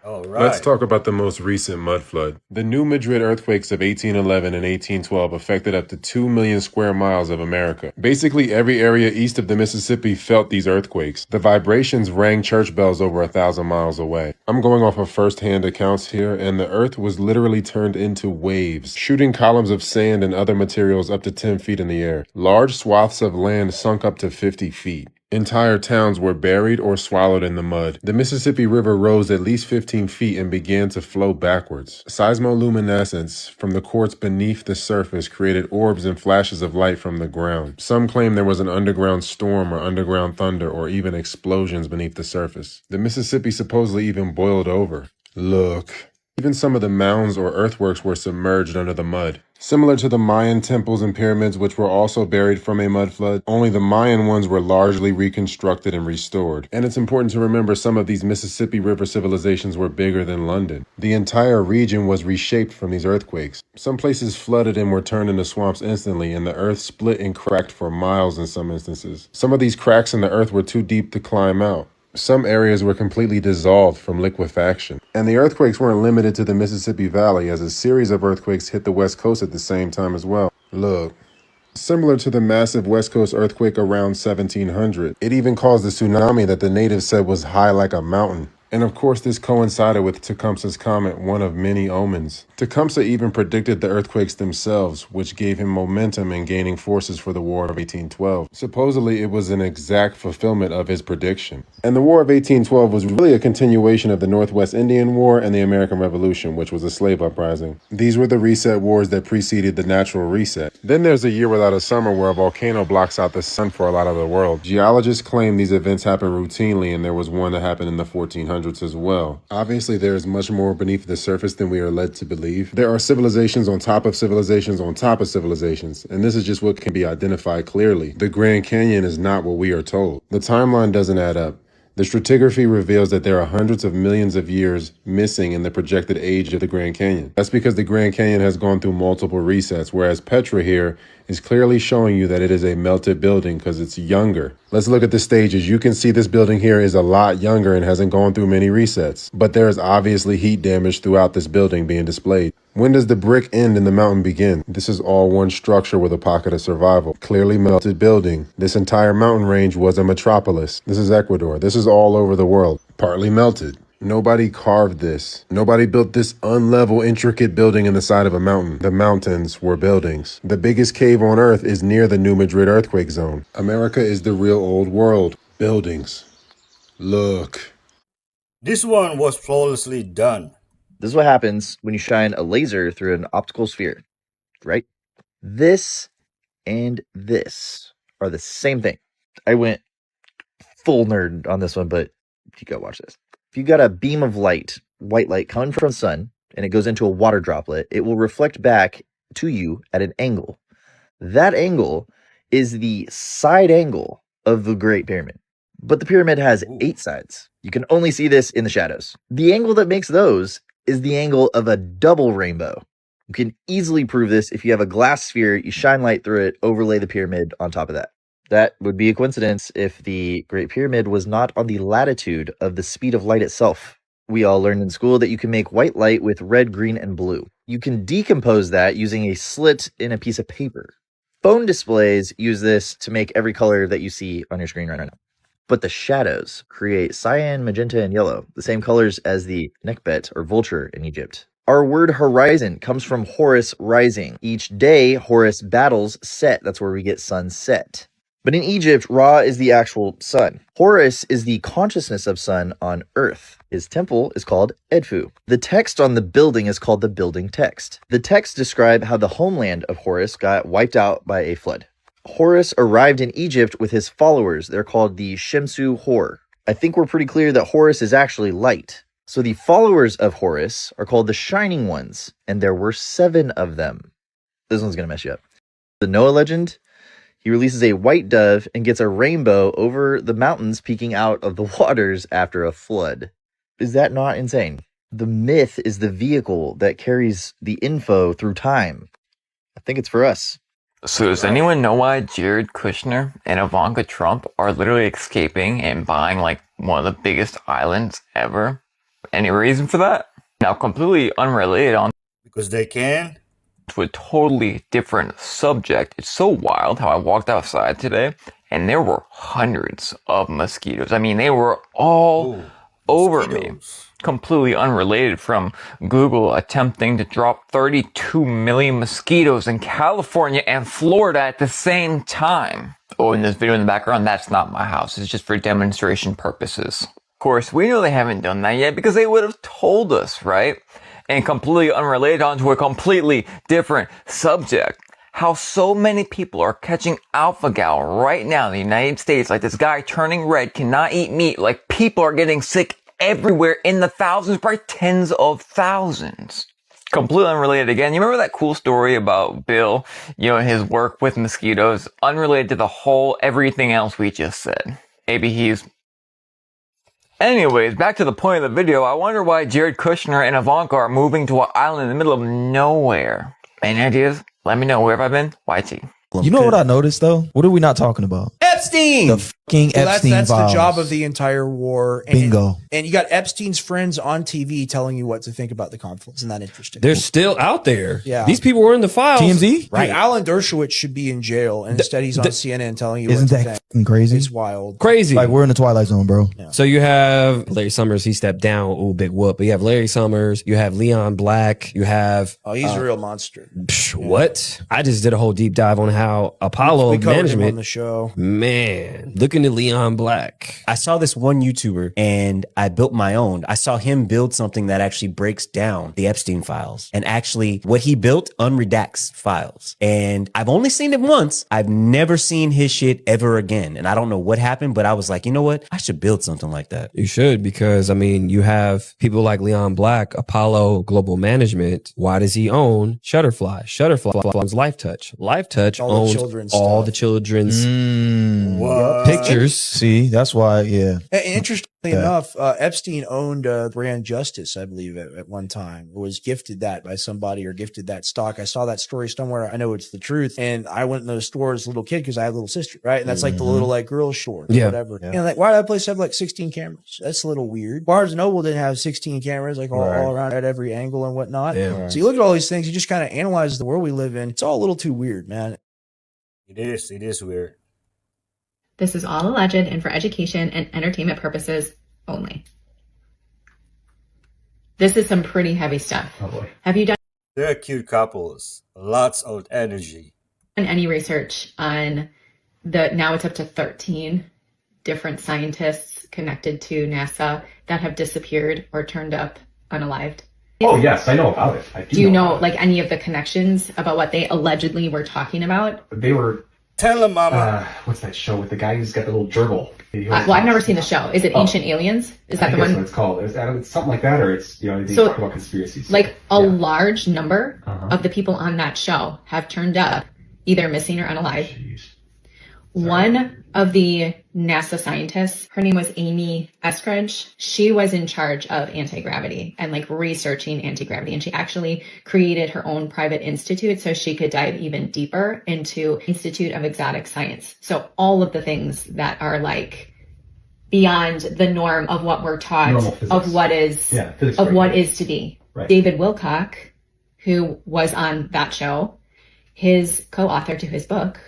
All Let's right. talk about the most recent mud flood. The New Madrid earthquakes of 1811 and 1812 affected up to 2 million square miles of America. Basically, every area east of the Mississippi felt these earthquakes. The vibrations rang church bells over 1,000 miles away. I'm going off of first-hand accounts here, and the earth was literally turned into waves, shooting columns of sand and other materials up to 10 feet in the air. Large swaths of land sunk up to 50 feet. Entire towns were buried or swallowed in the mud. The Mississippi River rose at least 15 feet and began to flow backwards. Seismoluminescence from the quartz beneath the surface created orbs and flashes of light from the ground. Some claim there was an underground storm or underground thunder or even explosions beneath the surface. The Mississippi supposedly even boiled over. Look. Even some of the mounds or earthworks were submerged under the mud. Similar to the Mayan temples and pyramids, which were also buried from a mud flood, only the Mayan ones were largely reconstructed and restored. And it's important to remember some of these Mississippi River civilizations were bigger than London. The entire region was reshaped from these earthquakes. Some places flooded and were turned into swamps instantly, and the earth split and cracked for miles in some instances. Some of these cracks in the earth were too deep to climb out. Some areas were completely dissolved from liquefaction. And the earthquakes weren't limited to the Mississippi Valley, as a series of earthquakes hit the West Coast at the same time as well. Look. Similar to the massive West Coast earthquake around 1700, it even caused a tsunami that the natives said was high like a mountain. And of course, this coincided with Tecumseh's comet, one of many omens. Tecumseh even predicted the earthquakes themselves, which gave him momentum in gaining forces for the War of 1812. Supposedly, it was an exact fulfillment of his prediction. And the War of 1812 was really a continuation of the Northwest Indian War and the American Revolution, which was a slave uprising. These were the reset wars that preceded the natural reset. Then there's a year without a summer where a volcano blocks out the sun for a lot of the world. Geologists claim these events happen routinely, and there was one that happened in the 1400s as well. Obviously, there is much more beneath the surface than we are led to believe. There are civilizations on top of civilizations on top of civilizations, and this is just what can be identified clearly. The Grand Canyon is not what we are told. The timeline doesn't add up. The stratigraphy reveals that there are hundreds of millions of years missing in the projected age of the Grand Canyon. That's because the Grand Canyon has gone through multiple resets, whereas Petra here is clearly showing you that it is a melted building because it's younger. Let's look at the stages. You can see this building here is a lot younger and hasn't gone through many resets, but there is obviously heat damage throughout this building being displayed. When does the brick end and the mountain begin? This is all one structure with a pocket of survival. Clearly melted building. This entire mountain range was a metropolis. This is Ecuador. This is all over the world. Partly melted. Nobody carved this. Nobody built this unlevel, intricate building in the side of a mountain. The mountains were buildings. The biggest cave on Earth is near the New Madrid earthquake zone. America is the real old world. Buildings. Look. This one was flawlessly done. This is what happens when you shine a laser through an optical sphere, right? This and this are the same thing. I went full nerd on this one, but you gotta watch this. If you got a beam of light, white light coming from the sun, and it goes into a water droplet, it will reflect back to you at an angle. That angle is the side angle of the Great Pyramid. But the pyramid has 8 sides. You can only see this in the shadows. The angle that makes those is the angle of a double rainbow. You can easily prove this if you have a glass sphere, you shine light through it, overlay the pyramid on top of that. That would be a coincidence if the Great Pyramid was not on the latitude of the speed of light itself. We all learned in school that you can make white light with red, green, and blue. You can decompose that using a slit in a piece of paper. Phone displays use this to make every color that you see on your screen right now. But the shadows create cyan, magenta, and yellow, the same colors as the nekbet or vulture in Egypt. Our word horizon comes from Horus rising. Each day, Horus battles Set. That's where we get sunset. But in Egypt, Ra is the actual sun. Horus is the consciousness of sun on Earth. His temple is called Edfu. The text on the building is called the building text. The texts describe how the homeland of Horus got wiped out by a flood. Horus arrived in Egypt with his followers. They're called the Shemsu Hor. I think we're pretty clear that Horus is actually light. So the followers of Horus are called the Shining Ones, and there were 7 of them. This one's going to mess you up. The Noah legend, he releases a white dove and gets a rainbow over the mountains peeking out of the waters after a flood. Is that not insane? The myth is the vehicle that carries the info through time. I think it's for us. So does anyone know why Jared Kushner and Ivanka Trump are literally escaping and buying like one of the biggest islands ever Any reason for that? Now, completely unrelated on Because they can. to a totally different subject. It's so wild how I walked outside today and there were hundreds of mosquitoes. I mean, they were all over me. Completely unrelated from Google attempting to drop 32 million mosquitoes in California and Florida at the same time. Oh, and this video in the background, that's not my house. It's just for demonstration purposes. Of course, we know they haven't done that yet because they would have told us, right? And completely unrelated onto a completely different subject. How so many people are catching alpha-gal right now in the United States, like this guy turning red, cannot eat meat, like people are getting sick everywhere in the thousands, probably tens of thousands. Completely unrelated again. You remember that cool story about Bill, his work with mosquitoes, unrelated to the whole everything else we just said. Maybe he's... Anyways, back to the point of the video. I wonder why Jared Kushner and Ivanka are moving to an island in the middle of nowhere. Any ideas? Let me know. Where have I been? YT. You know what I noticed though? What are we not talking about? Epstein! The fucking Epstein that's files. the job of the entire war. And, Bingo. And you got Epstein's friends on TV telling you what to think about the conflict. Isn't that interesting? They're still out there. Yeah. These people were in the files. TMZ? Right. Alan Dershowitz should be in jail, and instead he's on CNN telling you Isn't what to that think. fucking crazy? It's wild. Crazy. Like we're in the Twilight Zone, bro. So you have Larry Summers, he stepped down. Oh, big whoop. But you have Larry Summers, you have Leon Black, you have... Oh, he's a real monster. What? I just did a whole deep dive on how Apollo We covered him management... on the show. Man, looking at Leon Black. I saw this one YouTuber and I built my own. I saw him build something that actually breaks down the Epstein files, and actually what he built unredacts files. And I've only seen it once. I've never seen his shit ever again. And I don't know what happened, but I was like, you know what? I should build something like that. You should, because I mean, you have people like Leon Black, Apollo Global Management. Why does he own Shutterfly? Shutterfly owns Lifetouch. Lifetouch All the owns children's all stuff. the children's What? pictures. See, that's why, yeah. And interestingly enough, Epstein owned Brand Justice, I believe, at one time. Was gifted that by somebody or gifted that stock. I saw that story somewhere. I know it's the truth. And I went in those stores as a little kid because I have a little sister, right? And that's like the little like girl store or whatever. Yeah. And like, why did that place have like 16 cameras? That's a little weird. Barnes & Noble didn't have 16 cameras like all around at every angle and whatnot. Yeah. So you look at all these things, you just kind of analyze the world we live in. It's all a little too weird, man. It is weird. This is all alleged and for education and entertainment purposes only. This is some pretty heavy stuff. Oh boy. Have you done They're cute couples. Lots of energy. any research on now it's up to 13 different scientists connected to NASA that have disappeared or turned up unalived? Oh, yes, I know about it. I Do you know like any of the connections about what they allegedly were talking about? They were... Tell them, Mama. What's that show with the guy who's got the little gerbil? Well, I've never seen the show. Is it Ancient Aliens? Is that the What one? it's called. It's something like that, or it's, they So, talk about conspiracies. Like a large number of the people on that show have turned up either missing or unalive. One of the NASA scientists, her name was Amy Eskridge. She was in charge of anti-gravity and like researching anti-gravity. And she actually created her own private institute so she could dive even deeper into Institute of Exotic Science. So all of the things that are like beyond the norm of what we're taught of what is to be. Right. David Wilcock, who was on that show, his co-author to his book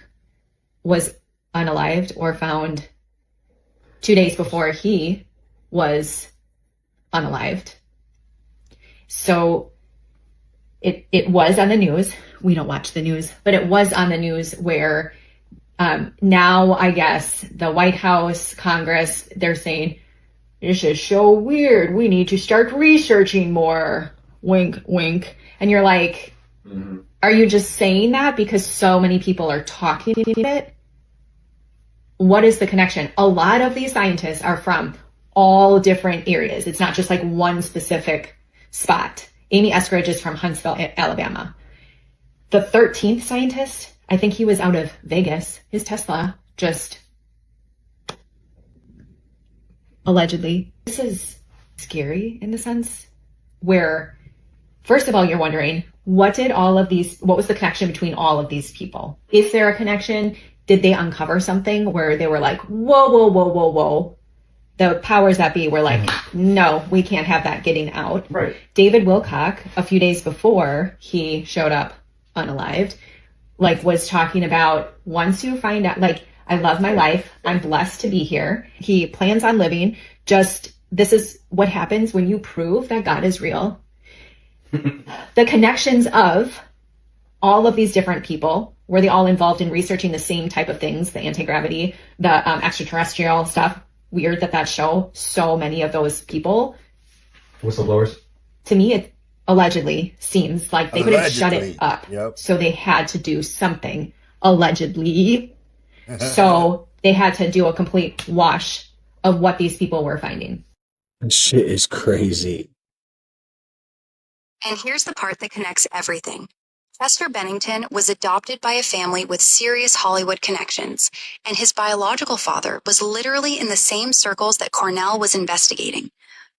was unalived or found 2 days before he was unalived. So it was on the news. We don't watch the news, but it was on the news where now I guess the White House, Congress, they're saying, this is so weird. We need to start researching more. Wink, wink. And you're like, are you just saying that because so many people are talking about it? What is the connection? A lot of these scientists are from all different areas. It's not just like one specific spot. Amy Eskridge is from Huntsville, Alabama. The 13th scientist, I think he was out of Vegas. His Tesla just allegedly. This is scary in the sense where, first of all, you're wondering, what was the connection between all of these people? Is there a connection? Did they uncover something where they were like, whoa, whoa, whoa, whoa, whoa. the powers that be were like, no, we can't have that getting out. Right. David Wilcock, a few days before he showed up unalived, like was talking about once you find out, like, I love my life. I'm blessed to be here. He plans on living. Just, this is what happens when you prove that God is real. The connections of all of these different people, were they all involved in researching the same type of things, the anti-gravity, the extraterrestrial stuff? Weird that show, so many of those people. Whistleblowers? To me, it allegedly seems like they couldn't shut it Allegedly. up. Yep. So they had to do something, allegedly. So they had to do a complete wash of what these people were finding. That shit is crazy. And here's the part that connects everything. Chester Bennington was adopted by a family with serious Hollywood connections, and his biological father was literally in the same circles that Cornell was investigating.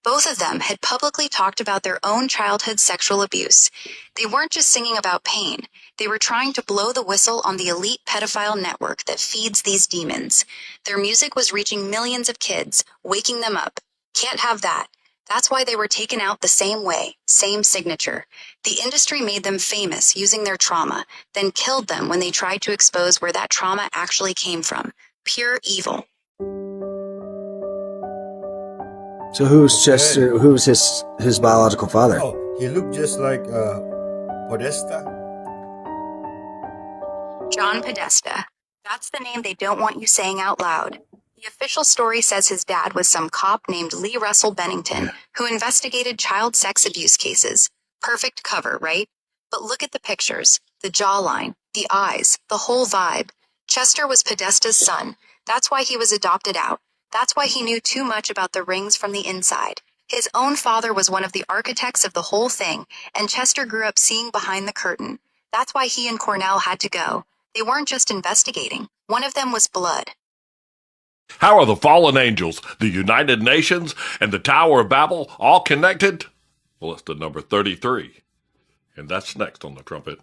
Both of them had publicly talked about their own childhood sexual abuse. They weren't just singing about pain. They were trying to blow the whistle on the elite pedophile network that feeds these demons. Their music was reaching millions of kids, waking them up. Can't have that. That's why they were taken out the same way, same signature. The industry made them famous using their trauma, then killed them when they tried to expose where that trauma actually came from. Pure evil. So who's Chester? Who's his biological father? Oh, he looked just like Podesta. John Podesta. That's the name they don't want you saying out loud. The official story says his dad was some cop named Lee Russell Bennington, who investigated child sex abuse cases. Perfect cover, right? But look at the pictures, the jawline, the eyes, the whole vibe. Chester was Podesta's son. That's why he was adopted out. That's why he knew too much about the rings from the inside. His own father was one of the architects of the whole thing, and Chester grew up seeing behind the curtain. That's why he and Cornell had to go. They weren't just investigating. One of them was blood. How are the fallen angels, the United Nations, and the Tower of Babel all connected? Well, it's the number 33. And that's next on the trumpet.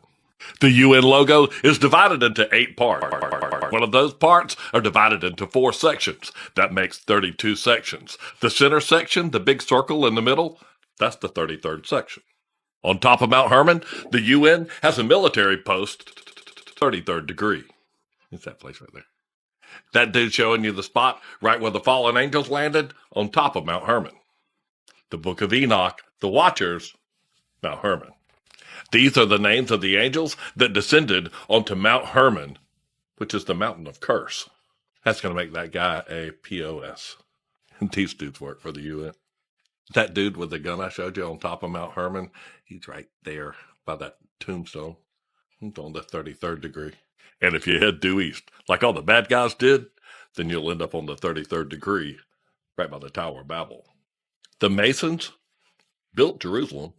The UN logo is divided into 8 parts. One of those parts are divided into 4 sections. That makes 32 sections. The center section, the big circle in the middle, that's the 33rd section. On top of Mount Hermon, the UN has a military post, 33rd degree. It's that place right there. That dude showing you the spot right where the fallen angels landed, on top of Mount Hermon. The Book of Enoch, the Watchers, Mount Hermon. These are the names of the angels that descended onto Mount Hermon, which is the mountain of curse. That's going to make that guy a POS. And these dudes work for the UN. That dude with the gun I showed you on top of Mount Hermon, he's right there by that tombstone. He's on the 33rd degree. And if you head due east, like all the bad guys did, then you'll end up on the 33rd degree, right by the Tower of Babel. The Masons built Jerusalem.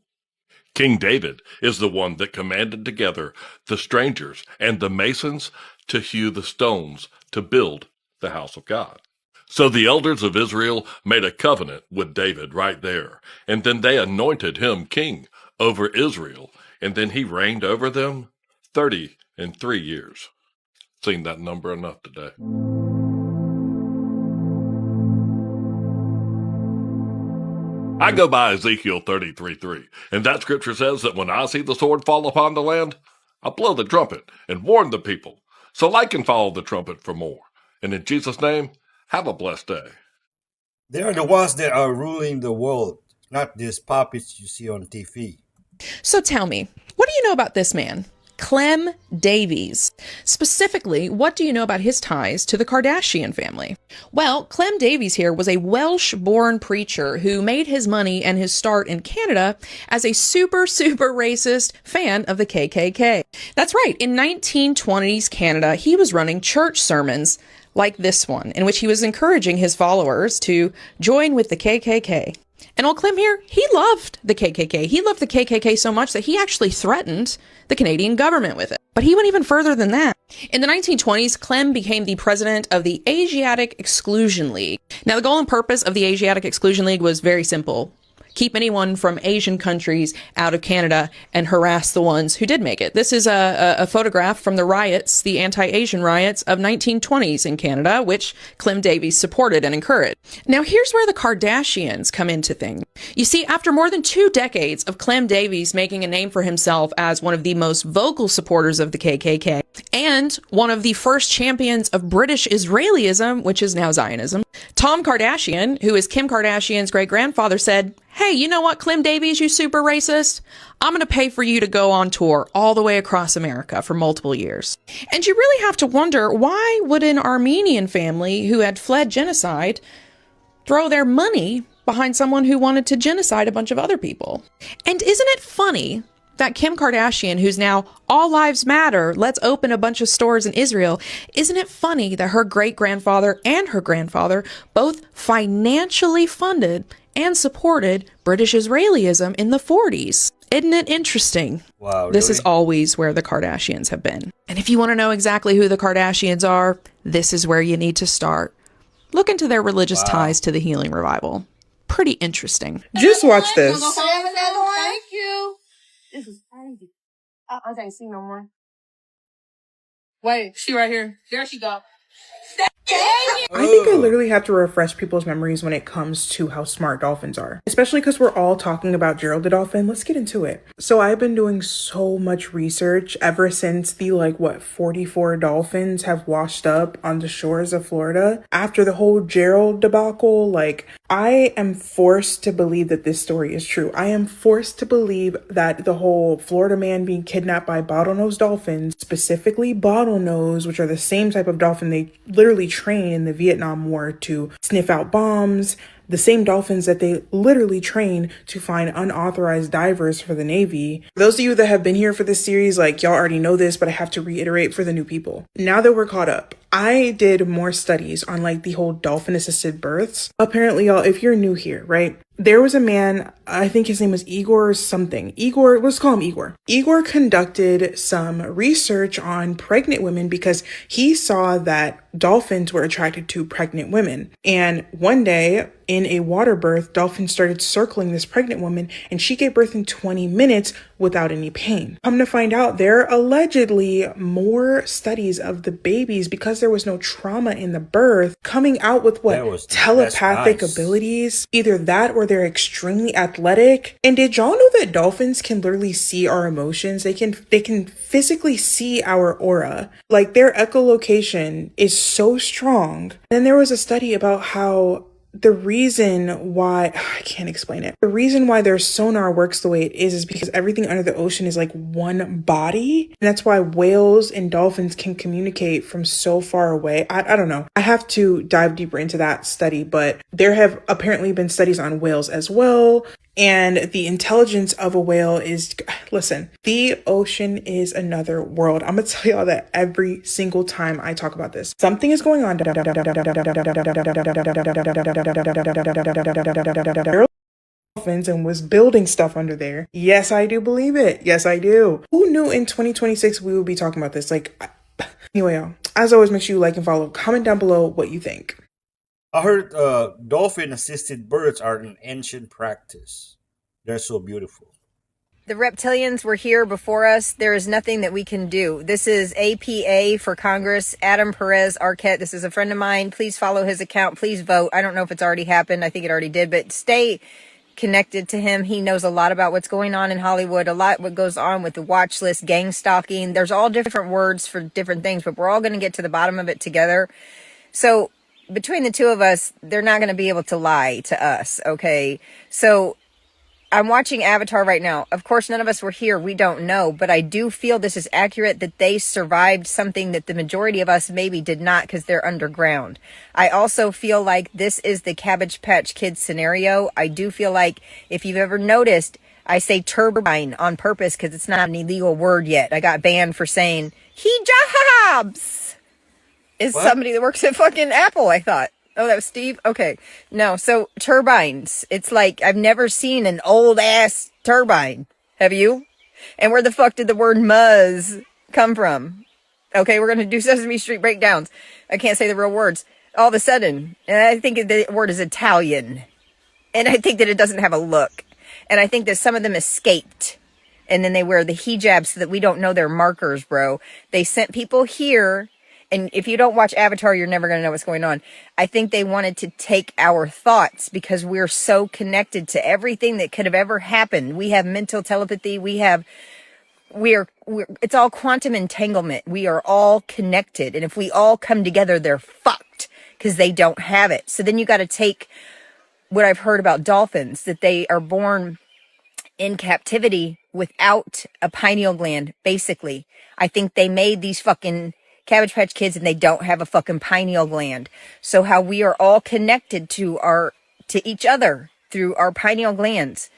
King David is the one that commanded together the strangers and the Masons to hew the stones to build the house of God. So the elders of Israel made a covenant with David right there, and then they anointed him king over Israel, and then he reigned over them 33 years. Seen that number enough today. I go by Ezekiel 33:3, and that scripture says that when I see the sword fall upon the land, I'll blow the trumpet and warn the people, so I can follow the trumpet for more. And in Jesus' name, have a blessed day. They are the ones that are ruling the world, not these puppets you see on TV. So tell me, what do you know about this man? Clem Davies. Specifically, what do you know about his ties to the Kardashian family? Well, Clem Davies here was a Welsh-born preacher who made his money and his start in Canada as a super racist fan of the KKK. That's right, in 1920s Canada, he was running church sermons like this one, in which he was encouraging his followers to join with the KKK. And old Clem here, he loved the KKK. He loved the KKK so much that he actually threatened the Canadian government with it. But he went even further than that. In the 1920s, Clem became the president of the Asiatic Exclusion League. Now, the goal and purpose of the Asiatic Exclusion League was very simple. keep anyone from Asian countries out of Canada and harass the ones who did make it. This is a photograph from the riots, the anti-Asian riots of 1920s in Canada, which Clem Davies supported and encouraged. Now, here's where the Kardashians come into things. You see, after more than 2 decades of Clem Davies making a name for himself as one of the most vocal supporters of the KKK and one of the first champions of British Israelism, which is now Zionism, Tom Kardashian, who is Kim Kardashian's great-grandfather, said, "Hey, you know what, Clem Davies, you super racist? I'm going to pay for you to go on tour all the way across America for multiple years." And you really have to wonder, why would an Armenian family who had fled genocide throw their money behind someone who wanted to genocide a bunch of other people? And isn't it funny that Kim Kardashian, who's now all lives matter, let's open a bunch of stores in Israel, isn't it funny that her great-grandfather and her grandfather both financially funded and supported British Israelism in the 40s? Isn't it interesting? Wow, This really? is always where the Kardashians have been. And if you want to know exactly who the Kardashians are, this is where you need to start. Look into their religious ties to the Healing Revival. Pretty interesting. Just watch this. Thank you. This is crazy. I can't see no more. Wait, she right here. There she go. I think I literally have to refresh people's memories when it comes to how smart dolphins are. Especially because we're all talking about Gerald the dolphin. Let's get into it. So I've been doing so much research ever since the 44 dolphins have washed up on the shores of Florida. After the whole Gerald debacle, I am forced to believe that this story is true. I am forced to believe that the whole Florida man being kidnapped by bottlenose dolphins, specifically bottlenose, which are the same type of dolphin they literally train in the Vietnam War to sniff out bombs, the same dolphins that they literally train to find unauthorized divers for the Navy. Those of you that have been here for this series, y'all already know this, but I have to reiterate for the new people. Now that we're caught up, I did more studies on the whole dolphin assisted births. Apparently, y'all, if you're new here, right? There was a man, I think his name was Igor or something. Igor, let's call him Igor. Igor conducted some research on pregnant women because he saw that dolphins were attracted to pregnant women. And one day in a water birth, dolphins started circling this pregnant woman and she gave birth in 20 minutes without any pain. Come to find out, there are allegedly more studies of the babies because there was no trauma in the birth coming out with telepathic abilities. Either that or they're extremely athletic. And did y'all know that dolphins can literally see our emotions? They can physically see our aura. Their echolocation is so strong. And there was a study about how the reason why, I can't explain it. The reason why their sonar works the way it is because everything under the ocean is one body. And that's why whales and dolphins can communicate from so far away. I don't know. I have to dive deeper into that study, but there have apparently been studies on whales as well. And the intelligence of a whale is, listen, the ocean is another world. I'm going to tell y'all that every single time I talk about this. Something is going on. Dolphins and was building stuff under there. Yes, I do believe it. Yes, I do. Who knew in 2026 we would be talking about this? Anyway, y'all, as always, make sure you like and follow. Comment down below what you think. I heard dolphin-assisted births are an ancient practice. They're so beautiful. The reptilians were here before us. There is nothing that we can do. This is APA for Congress, Adam Perez Arquette. This is a friend of mine. Please follow his account. Please vote. I don't know if it's already happened. I think it already did, but stay connected to him. He knows a lot about what's going on in Hollywood, a lot what goes on with the watch list, gang stalking. There's all different words for different things, but we're all going to get to the bottom of it together. So between the two of us, they're not going to be able to lie to us, okay? So I'm watching Avatar right now. Of course, none of us were here. We don't know. But I do feel this is accurate, that they survived something that the majority of us maybe did not because they're underground. I also feel like this is the Cabbage Patch Kids scenario. I do feel like, if you've ever noticed, I say turbine on purpose because it's not an illegal word yet. I got banned for saying hijabs. Is what? Somebody that works at fucking Apple, I thought. Oh, that was Steve? Okay. No, so turbines. It's I've never seen an old ass turbine. Have you? And where the fuck did the word muzz come from? Okay, we're going to do Sesame Street breakdowns. I can't say the real words. All of a sudden, and I think the word is Italian. And I think that it doesn't have a look. And I think that some of them escaped. And then they wear the hijab so that we don't know their markers, bro. They sent people here. And if you don't watch Avatar, you're never going to know what's going on. I think they wanted to take our thoughts because we're so connected to everything that could have ever happened. We have mental telepathy. It's all quantum entanglement. We are all connected. And if we all come together, they're fucked because they don't have it. So then you got to take what I've heard about dolphins, that they are born in captivity without a pineal gland, basically. I think they made these fucking Cabbage Patch Kids and they don't have a fucking pineal gland. So how we are all connected to each other through our pineal glands.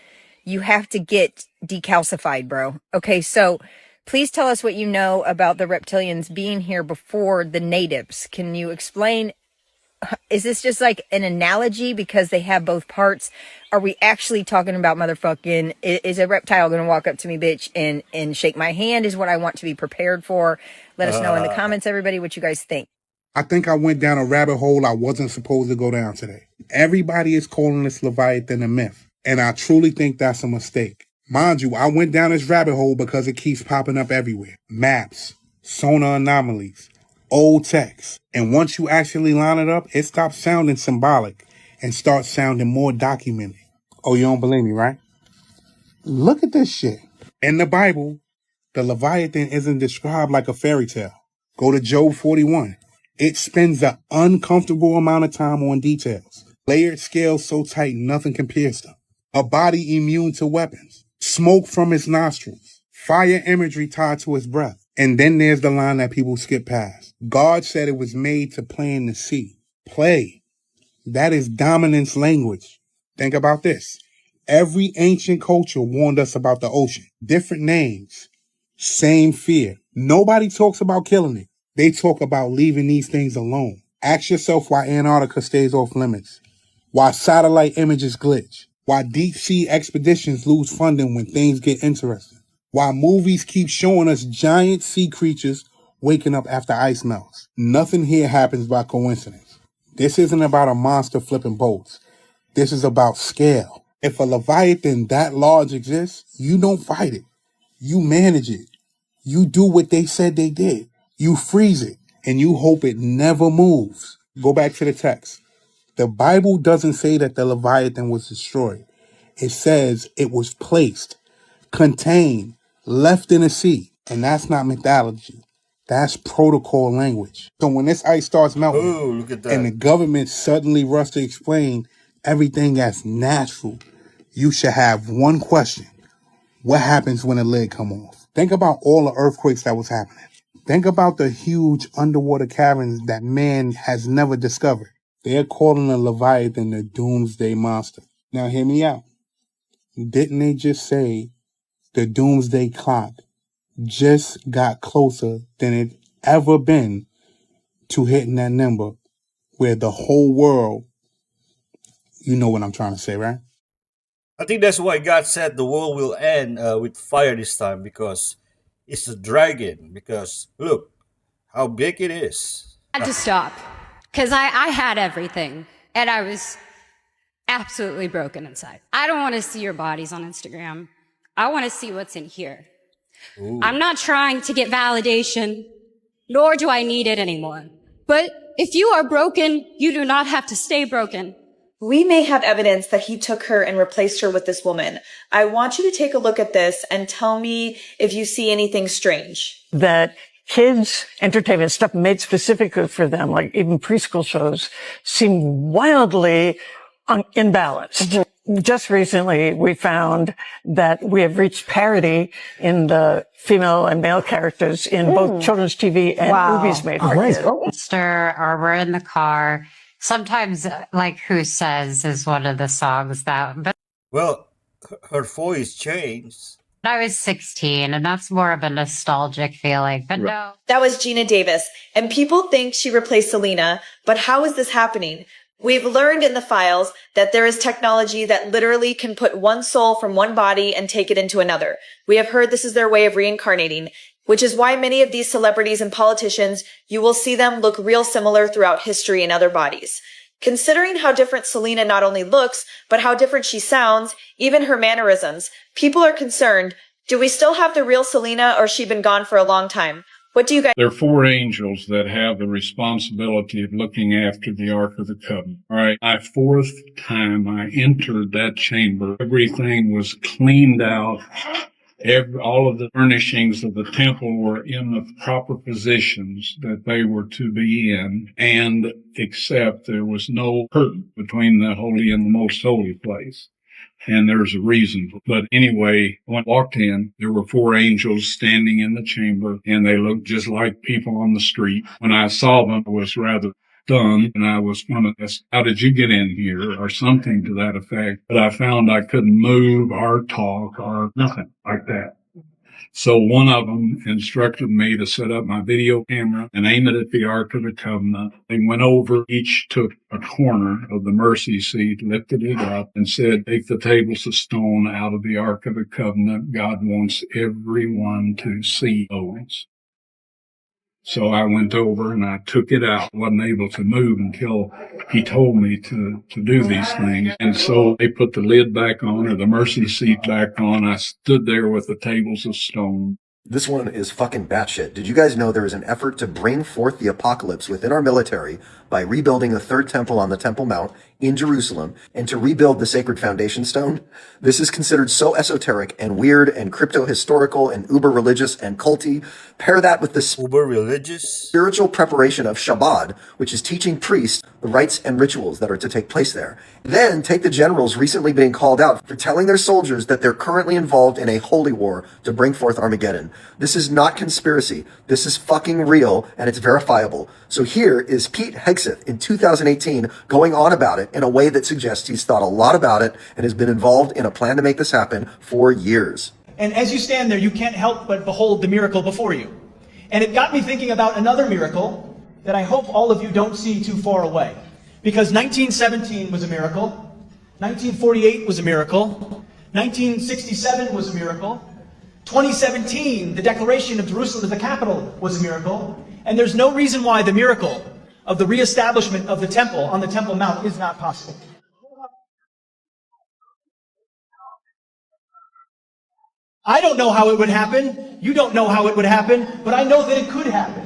You have to get decalcified, bro. Okay, so please tell us what you know about the reptilians being here before the natives. Can you explain? Is this just like an analogy because they have both parts? Are we actually talking about motherfucking, is a reptile going to walk up to me, bitch, and shake my hand is what I want to be prepared for? Let us know in the comments, everybody, what you guys think. I think I went down a rabbit hole I wasn't supposed to go down today. Everybody is calling this Leviathan a myth, and I truly think that's a mistake. Mind you, I went down this rabbit hole because it keeps popping up everywhere. Maps, sonar anomalies, old text. And once you actually line it up, it stops sounding symbolic and starts sounding more documented. Oh, you don't believe me, right? Look at this shit. In the Bible, the Leviathan isn't described like a fairy tale. Go to Job 41. It spends an uncomfortable amount of time on details. Layered scales so tight nothing can pierce them. A body immune to weapons. Smoke from its nostrils. Fire imagery tied to its breath. And then there's the line that people skip past. God said it was made to play in the sea. Play. That is dominance language. Think about this. Every ancient culture warned us about the ocean. Different names. Same fear. Nobody talks about killing it. They talk about leaving these things alone. Ask yourself why Antarctica stays off limits. Why satellite images glitch. Why deep sea expeditions lose funding when things get interesting. Why movies keep showing us giant sea creatures waking up after ice melts. Nothing here happens by coincidence. This isn't about a monster flipping boats. This is about scale. If a Leviathan that large exists, you don't fight it. You manage it. You do what they said they did. You freeze it, and you hope it never moves. Go back to the text. The Bible doesn't say that the Leviathan was destroyed. It says it was placed, contained, left in the sea. And that's not mythology. That's protocol language. So when this ice starts melting, look at that. and the government suddenly rush to explain everything as natural, you should have one question. What happens when the lid come off? Think about all the earthquakes that was happening. Think about the huge underwater caverns that man has never discovered. They're calling the Leviathan the doomsday monster. Now hear me out. Didn't they just say the doomsday clock just got closer than it ever been to hitting that number where the whole world, you know what I'm trying to say, right? I think that's why God said the world will end with fire this time, because it's a dragon. Because look how big it is. I had to stop because I had everything and I was absolutely broken inside. I don't want to see your bodies on Instagram. I want to see what's in here. Ooh. I'm not trying to get validation, nor do I need it anymore. But if you are broken, you do not have to stay broken. We may have evidence that he took her and replaced her with this woman. I want you to take a look at this and tell me if you see anything strange. That kids' entertainment stuff made specifically for them, like even preschool shows, seem wildly imbalanced. Just recently, we found that we have reached parity in the female and male characters in both children's TV and movies made for kids. Or we're in the car. Sometimes, like Who Says is one of the songs that, but Well, her voice changed. I was 16, and that's more of a nostalgic feeling. But no. That was Gina Davis. And people think she replaced Selena, but how is this happening? We've learned in the files that there is technology that literally can put one soul from one body and take it into another. We have heard this is their way of reincarnating, which is why many of these celebrities and politicians, you will see them look real similar throughout history in other bodies. Considering how different Selena not only looks, but how different she sounds, even her mannerisms, people are concerned. Do we still have the real Selena, or has she been gone for a long time? What do you guys— There are four angels that have the responsibility of looking after the Ark of the Covenant. All right. My fourth time I entered that chamber, everything was cleaned out. All of the furnishings of the temple were in the proper positions that they were to be in, and except there was no curtain between the holy and the most holy place. And there's a reason. But anyway, when I walked in, there were four angels standing in the chamber, and they looked just like people on the street. When I saw them, I was rather stunned, and I was going to ask, how did you get in here, or something to that effect. But I found I couldn't move or talk or nothing like that. So one of them instructed me to set up my video camera and aim it at the Ark of the Covenant. They went over, each took a corner of the mercy seat, lifted it up, and said, take the tables of stone out of the Ark of the Covenant. God wants everyone to see those. So I went over and I took it out. Wasn't able to move until he told me to do these things. And so they put the lid back on, or the mercy seat back on. I stood there with the tables of stone. This one is fucking batshit. Did you guys know there is an effort to bring forth the apocalypse within our military by rebuilding the third temple on the Temple Mount in Jerusalem and to rebuild the sacred foundation stone? This is considered so esoteric and weird and crypto-historical and uber-religious and culty. Pair that with the uber-religious spiritual preparation of Shabbat, which is teaching priests the rites and rituals that are to take place there. Then take the generals recently being called out for telling their soldiers that they're currently involved in a holy war to bring forth Armageddon. This is not conspiracy. This is fucking real, and it's verifiable. So here is Pete Hegseth in 2018 going on about it in a way that suggests he's thought a lot about it and has been involved in a plan to make this happen for years. And as you stand there, you can't help but behold the miracle before you. And it got me thinking about another miracle that I hope all of you don't see too far away. Because 1917 was a miracle, 1948 was a miracle, 1967 was a miracle, 2017, the declaration of Jerusalem as the capital was a miracle, and there's no reason why the miracle of the reestablishment of the temple on the Temple Mount is not possible. I don't know how it would happen. You don't know how it would happen, but I know that it could happen.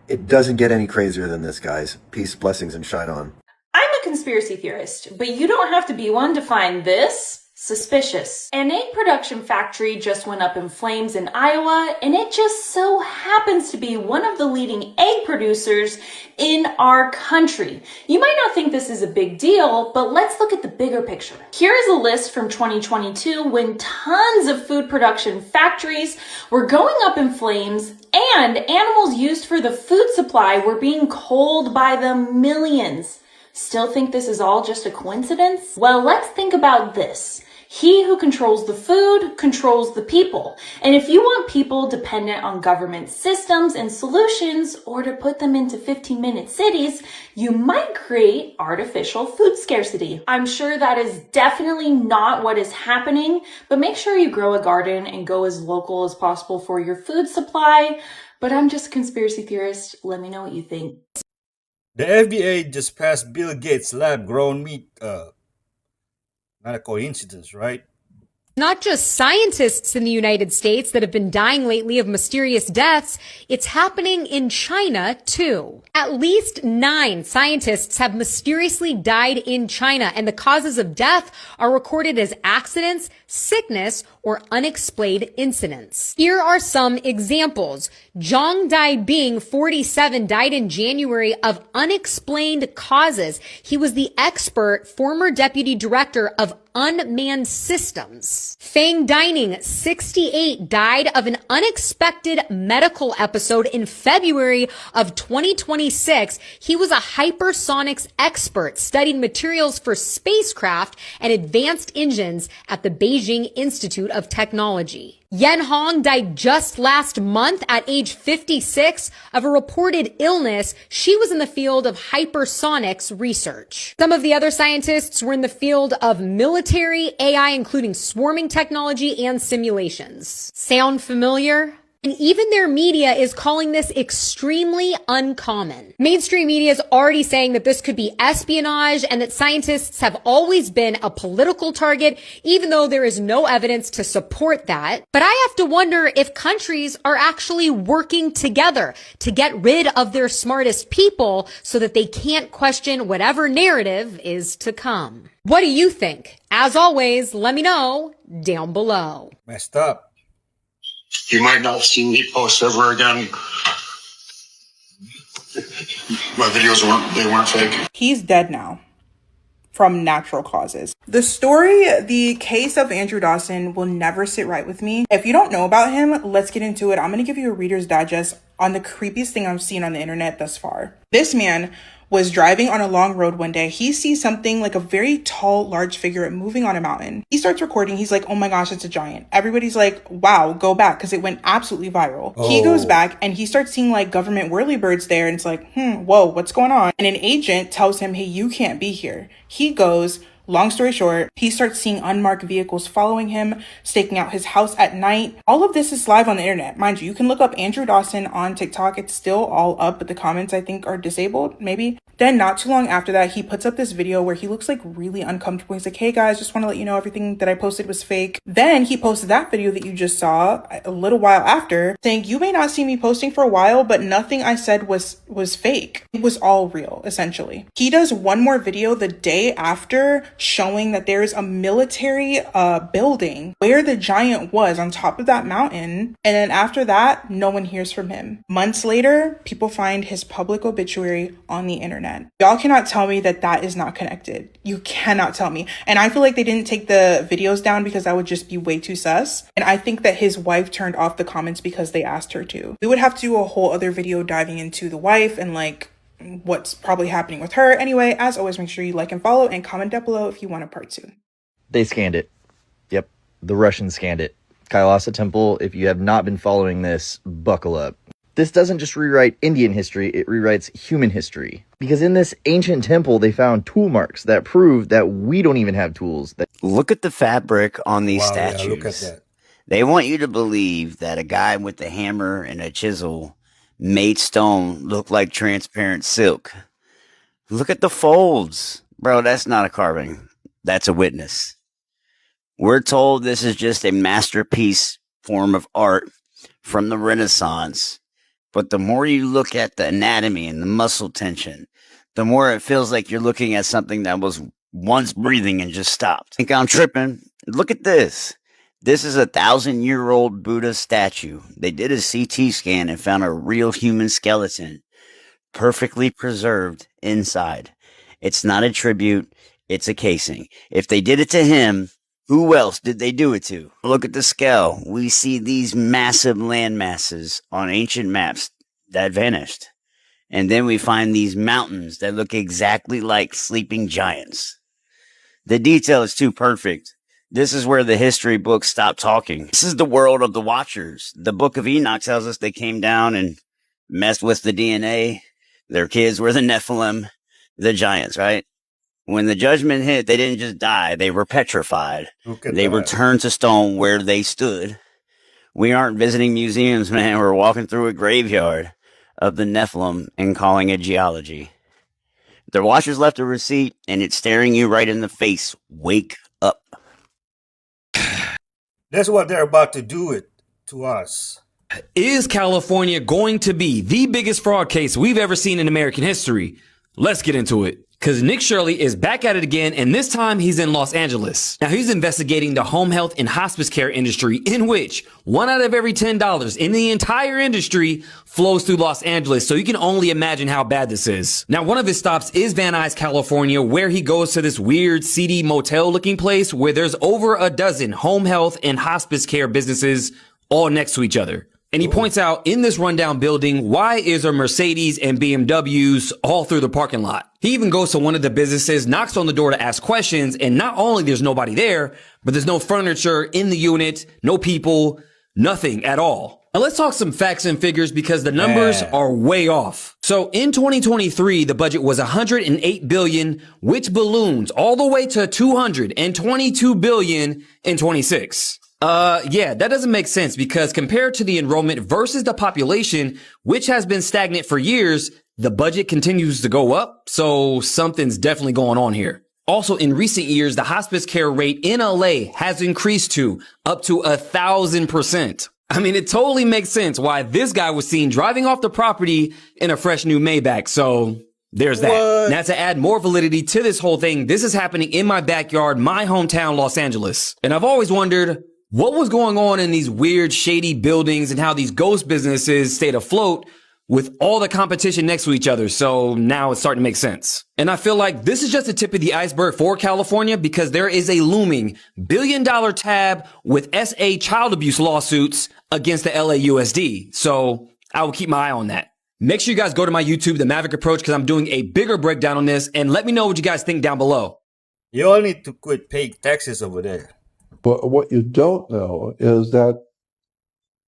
It doesn't get any crazier than this, guys. Peace, blessings, and shine on. I'm a conspiracy theorist, but you don't have to be one to find this suspicious. An egg production factory just went up in flames in Iowa, and it just so happens to be one of the leading egg producers in our country. You might not think this is a big deal, but let's look at the bigger picture. Here is a list from 2022 when tons of food production factories were going up in flames and animals used for the food supply were being culled by the millions. Still think this is all just a coincidence? Well, let's think about this. He who controls the food controls the people. And if you want people dependent on government systems and solutions, or to put them into 15-minute cities, you might create artificial food scarcity. I'm sure that is definitely not what is happening, but make sure you grow a garden and go as local as possible for your food supply. But I'm just a conspiracy theorist. Let me know what you think. The FDA just passed Bill Gates' lab-grown meat. Not a coincidence, right? Not just scientists in the United States that have been dying lately of mysterious deaths, it's happening in China too. At least 9 scientists have mysteriously died in China, and the causes of death are recorded as accidents, sickness, or unexplained incidents. Here are some examples. Zhang Daibing, 47, died in January of unexplained causes. He was the expert former deputy director of unmanned systems. Fang Dining, 68, died of an unexpected medical episode in February of 2026. He was a hypersonics expert, studied materials for spacecraft and advanced engines at the Beijing Institute of Technology. Yen Hong died just last month at age 56 of a reported illness. She was in the field of hypersonics research. Some of the other scientists were in the field of military AI, including swarming technology and simulations. Sound familiar? And even their media is calling this extremely uncommon. Mainstream media is already saying that this could be espionage and that scientists have always been a political target, even though there is no evidence to support that. But I have to wonder if countries are actually working together to get rid of their smartest people so that they can't question whatever narrative is to come. What do you think? As always, let me know down below. Messed up. You might not see me post ever again. My videos weren't fake. He's dead now from natural causes. The case of Andrew Dawson will never sit right with me. If you don't know about him, let's get into it. I'm going to give you a Reader's Digest on the creepiest thing I've seen on the internet thus far. This man was driving on a long road one day. He sees something like a very tall, large figure moving on a mountain. He starts recording. He's like, oh my gosh, it's a giant. Everybody's like, wow, go back, because it went absolutely viral. Oh. He goes back and he starts seeing like government whirlybirds there. And it's like, whoa, what's going on? And an agent tells him, hey, you can't be here. He goes. Long story short, he starts seeing unmarked vehicles following him, staking out his house at night. All of this is live on the internet. Mind you, you can look up Andrew Dawson on TikTok. It's still all up, but the comments I think are disabled, maybe. Then not too long after that, he puts up this video where he looks like really uncomfortable. He's like, hey guys, just want to let you know everything that I posted was fake. Then he posted that video that you just saw a little while after saying, you may not see me posting for a while, but nothing I said was fake. It was all real, essentially. He does one more video the day after showing that there's a military building where the giant was on top of that mountain. And then after that, no one hears from him. Months later, people find his public obituary on the internet. Y'all cannot tell me that that is not connected. You cannot tell me. And I feel like they didn't take the videos down because that would just be way too sus. And I think that his wife turned off the comments because they asked her to. We would have to do a whole other video diving into the wife and like what's probably happening with her. Anyway, as always, make sure you like and follow and comment down below if you want a part 2. They scanned it. Yep. The Russians scanned it. Kailasa Temple, if you have not been following this, buckle up. This doesn't just rewrite Indian history, it rewrites human history. Because in this ancient temple, they found tool marks that prove that we don't even have tools. Look at the fabric on these statues. Yeah, look at that. They want you to believe that a guy with a hammer and a chisel made stone look like transparent silk. Look at the folds. Bro, that's not a carving. That's a witness. We're told this is just a masterpiece form of art from the Renaissance. But the more you look at the anatomy and the muscle tension, the more it feels like you're looking at something that was once breathing and just stopped. I think I'm tripping. Look at this. This is a 1,000-year-old Buddha statue. They did a CT scan and found a real human skeleton, perfectly preserved inside. It's not a tribute. It's a casing. If they did it to him, who else did they do it to? Look at the scale. We see these massive land masses on ancient maps that vanished. And then we find these mountains that look exactly like sleeping giants. The detail is too perfect. This is where the history books stop talking. This is the world of the Watchers. The Book of Enoch tells us they came down and messed with the DNA. Their kids were the Nephilim, the giants, right? When the judgment hit, they didn't just die. They were petrified. They were turned to stone where they stood. We aren't visiting museums, man. We're walking through a graveyard of the Nephilim and calling it geology. The Watchers left a receipt, and it's staring you right in the face. Wake up. That's what they're about to do it to us. Is California going to be the biggest fraud case we've ever seen in American history? Let's get into it. Because Nick Shirley is back at it again, and this time he's in Los Angeles. Now, he's investigating the home health and hospice care industry, in which 1 out of every $10 in the entire industry flows through Los Angeles, so you can only imagine how bad this is. Now, one of his stops is Van Nuys, California, where he goes to this weird, seedy motel-looking place where there's over a dozen home health and hospice care businesses all next to each other. And he points out, in this rundown building, why is there Mercedes and BMWs all through the parking lot? He even goes to one of the businesses, knocks on the door to ask questions, and not only there's nobody there, but there's no furniture in the unit, no people, nothing at all. Now let's talk some facts and figures because the numbers are way off. So in 2023, the budget was $108 billion, which balloons all the way to $222 billion in 26. Yeah, that doesn't make sense because compared to the enrollment versus the population, which has been stagnant for years, the budget continues to go up. So something's definitely going on here. Also, in recent years, the hospice care rate in LA has increased to up to 1,000%. I mean, it totally makes sense why this guy was seen driving off the property in a fresh new Maybach. So there's that. What? Now, to add more validity to this whole thing, this is happening in my backyard, my hometown, Los Angeles. And I've always wondered what was going on in these weird, shady buildings and how these ghost businesses stayed afloat with all the competition next to each other. So now it's starting to make sense. And I feel like this is just the tip of the iceberg for California because there is a looming billion-dollar tab with SA child abuse lawsuits against the LAUSD. So I will keep my eye on that. Make sure you guys go to my YouTube, The Maverick Approach, because I'm doing a bigger breakdown on this, and let me know what you guys think down below. You all need to quit paying taxes over there. But what you don't know is that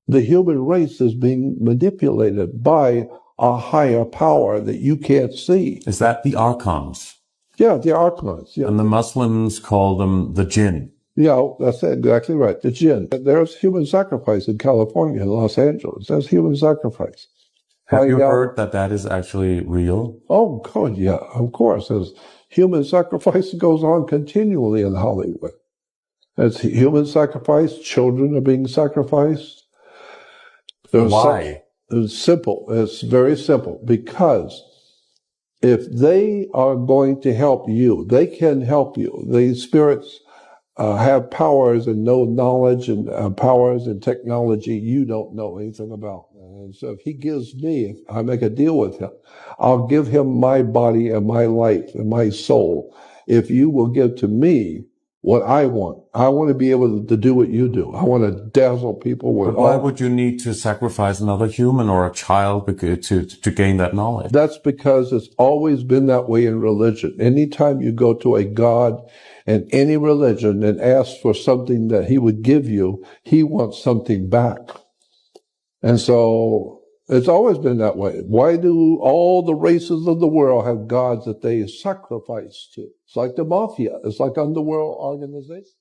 the human race is being manipulated by a higher power that you can't see. Is that the archons? Yeah, the archons. Yeah. And the Muslims call them the jinn. Yeah, that's exactly right. The jinn. There's human sacrifice in California, in Los Angeles. There's human sacrifice. Have you heard that that is actually real? Oh, God, yeah, of course. There's human sacrifice that goes on continually in Hollywood. There's human sacrifice. Children are being sacrificed. Why? It's simple. It's very simple. Because if they are going to help you, they can help you. The spirits have powers and know knowledge and powers and technology you don't know anything about. And so if he gives me, if I make a deal with him, I'll give him my body and my life and my soul. If you will give to me what I want to be able to do what you do. I want to dazzle people with. But why would you need to sacrifice another human or a child to gain that knowledge? That's because it's always been that way in religion. Anytime you go to a god in any religion and ask for something that he would give you, he wants something back. And so it's always been that way. Why do all the races of the world have gods that they sacrifice to? It's like the mafia. It's like underworld organization.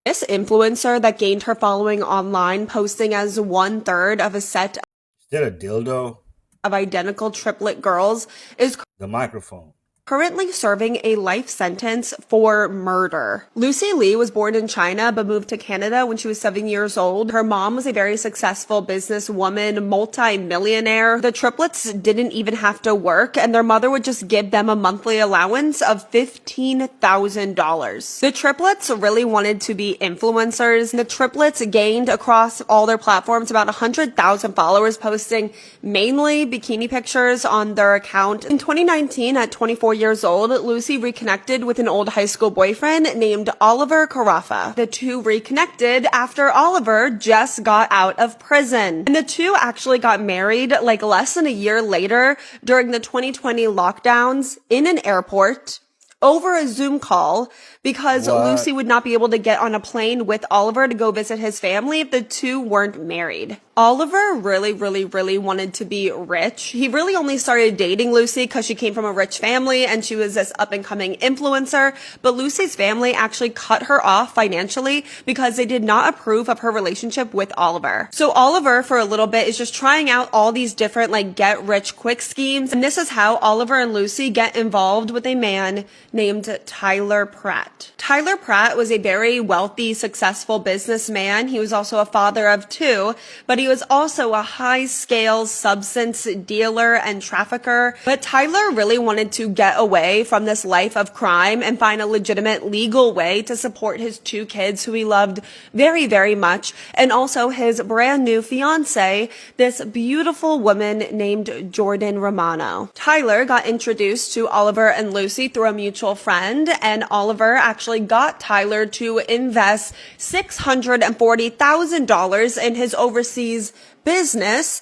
This influencer that gained her following online, posting as 1/3 of a set Is that a dildo? of identical triplet girls, is The microphone. currently serving a life sentence for murder. Lucy Lee was born in China but moved to Canada when she was 7 years old. Her mom was a very successful businesswoman, multi-millionaire. The triplets didn't even have to work, and their mother would just give them a monthly allowance of $15,000. The triplets really wanted to be influencers. The triplets gained across all their platforms about 100,000 followers, posting mainly bikini pictures on their account. In 2019, at 24 years old, Lucy reconnected with an old high school boyfriend named Oliver Carafa. The two reconnected after Oliver just got out of prison. And the two actually got married like less than a year later during the 2020 lockdowns in an airport over a Zoom call because Lucy would not be able to get on a plane with Oliver to go visit his family if the two weren't married. Oliver really wanted to be rich. He really only started dating Lucy because she came from a rich family and she was this up-and-coming influencer. But Lucy's family actually cut her off financially because they did not approve of her relationship with Oliver. So Oliver, for a little bit, is just trying out all these different like get-rich-quick schemes. And this is how Oliver and Lucy get involved with a man named Tyler Pratt. Tyler Pratt was a very wealthy, successful businessman. He was also a father of two, but he was also a high-scale substance dealer and trafficker. But Tyler really wanted to get away from this life of crime and find a legitimate legal way to support his two kids who he loved very much, and also his brand new fiance, this beautiful woman named Jordan Romano. Tyler got introduced to Oliver and Lucy through a mutual friend, and Oliver actually got Tyler to invest $640,000 in his overseas business.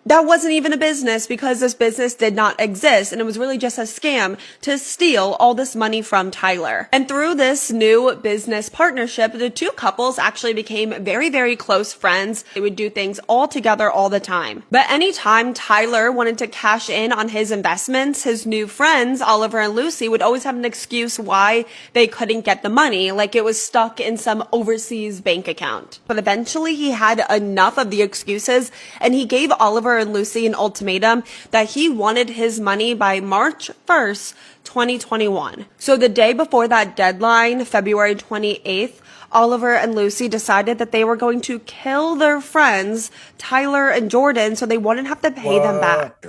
that wasn't even a business because this business did not exist. And it was really just a scam to steal all this money from Tyler. And through this new business partnership, the two couples actually became very, very close friends. They would do things all together all the time. But anytime Tyler wanted to cash in on his investments, his new friends, Oliver and Lucy, would always have an excuse why they couldn't get the money, like it was stuck in some overseas bank account. But eventually he had enough of the excuses, and he gave Oliver and Lucy an ultimatum that he wanted his money by March 1st, 2021. So the day before that deadline, February 28th, Oliver and Lucy decided that they were going to kill their friends, Tyler and Jordan, so they wouldn't have to pay them back.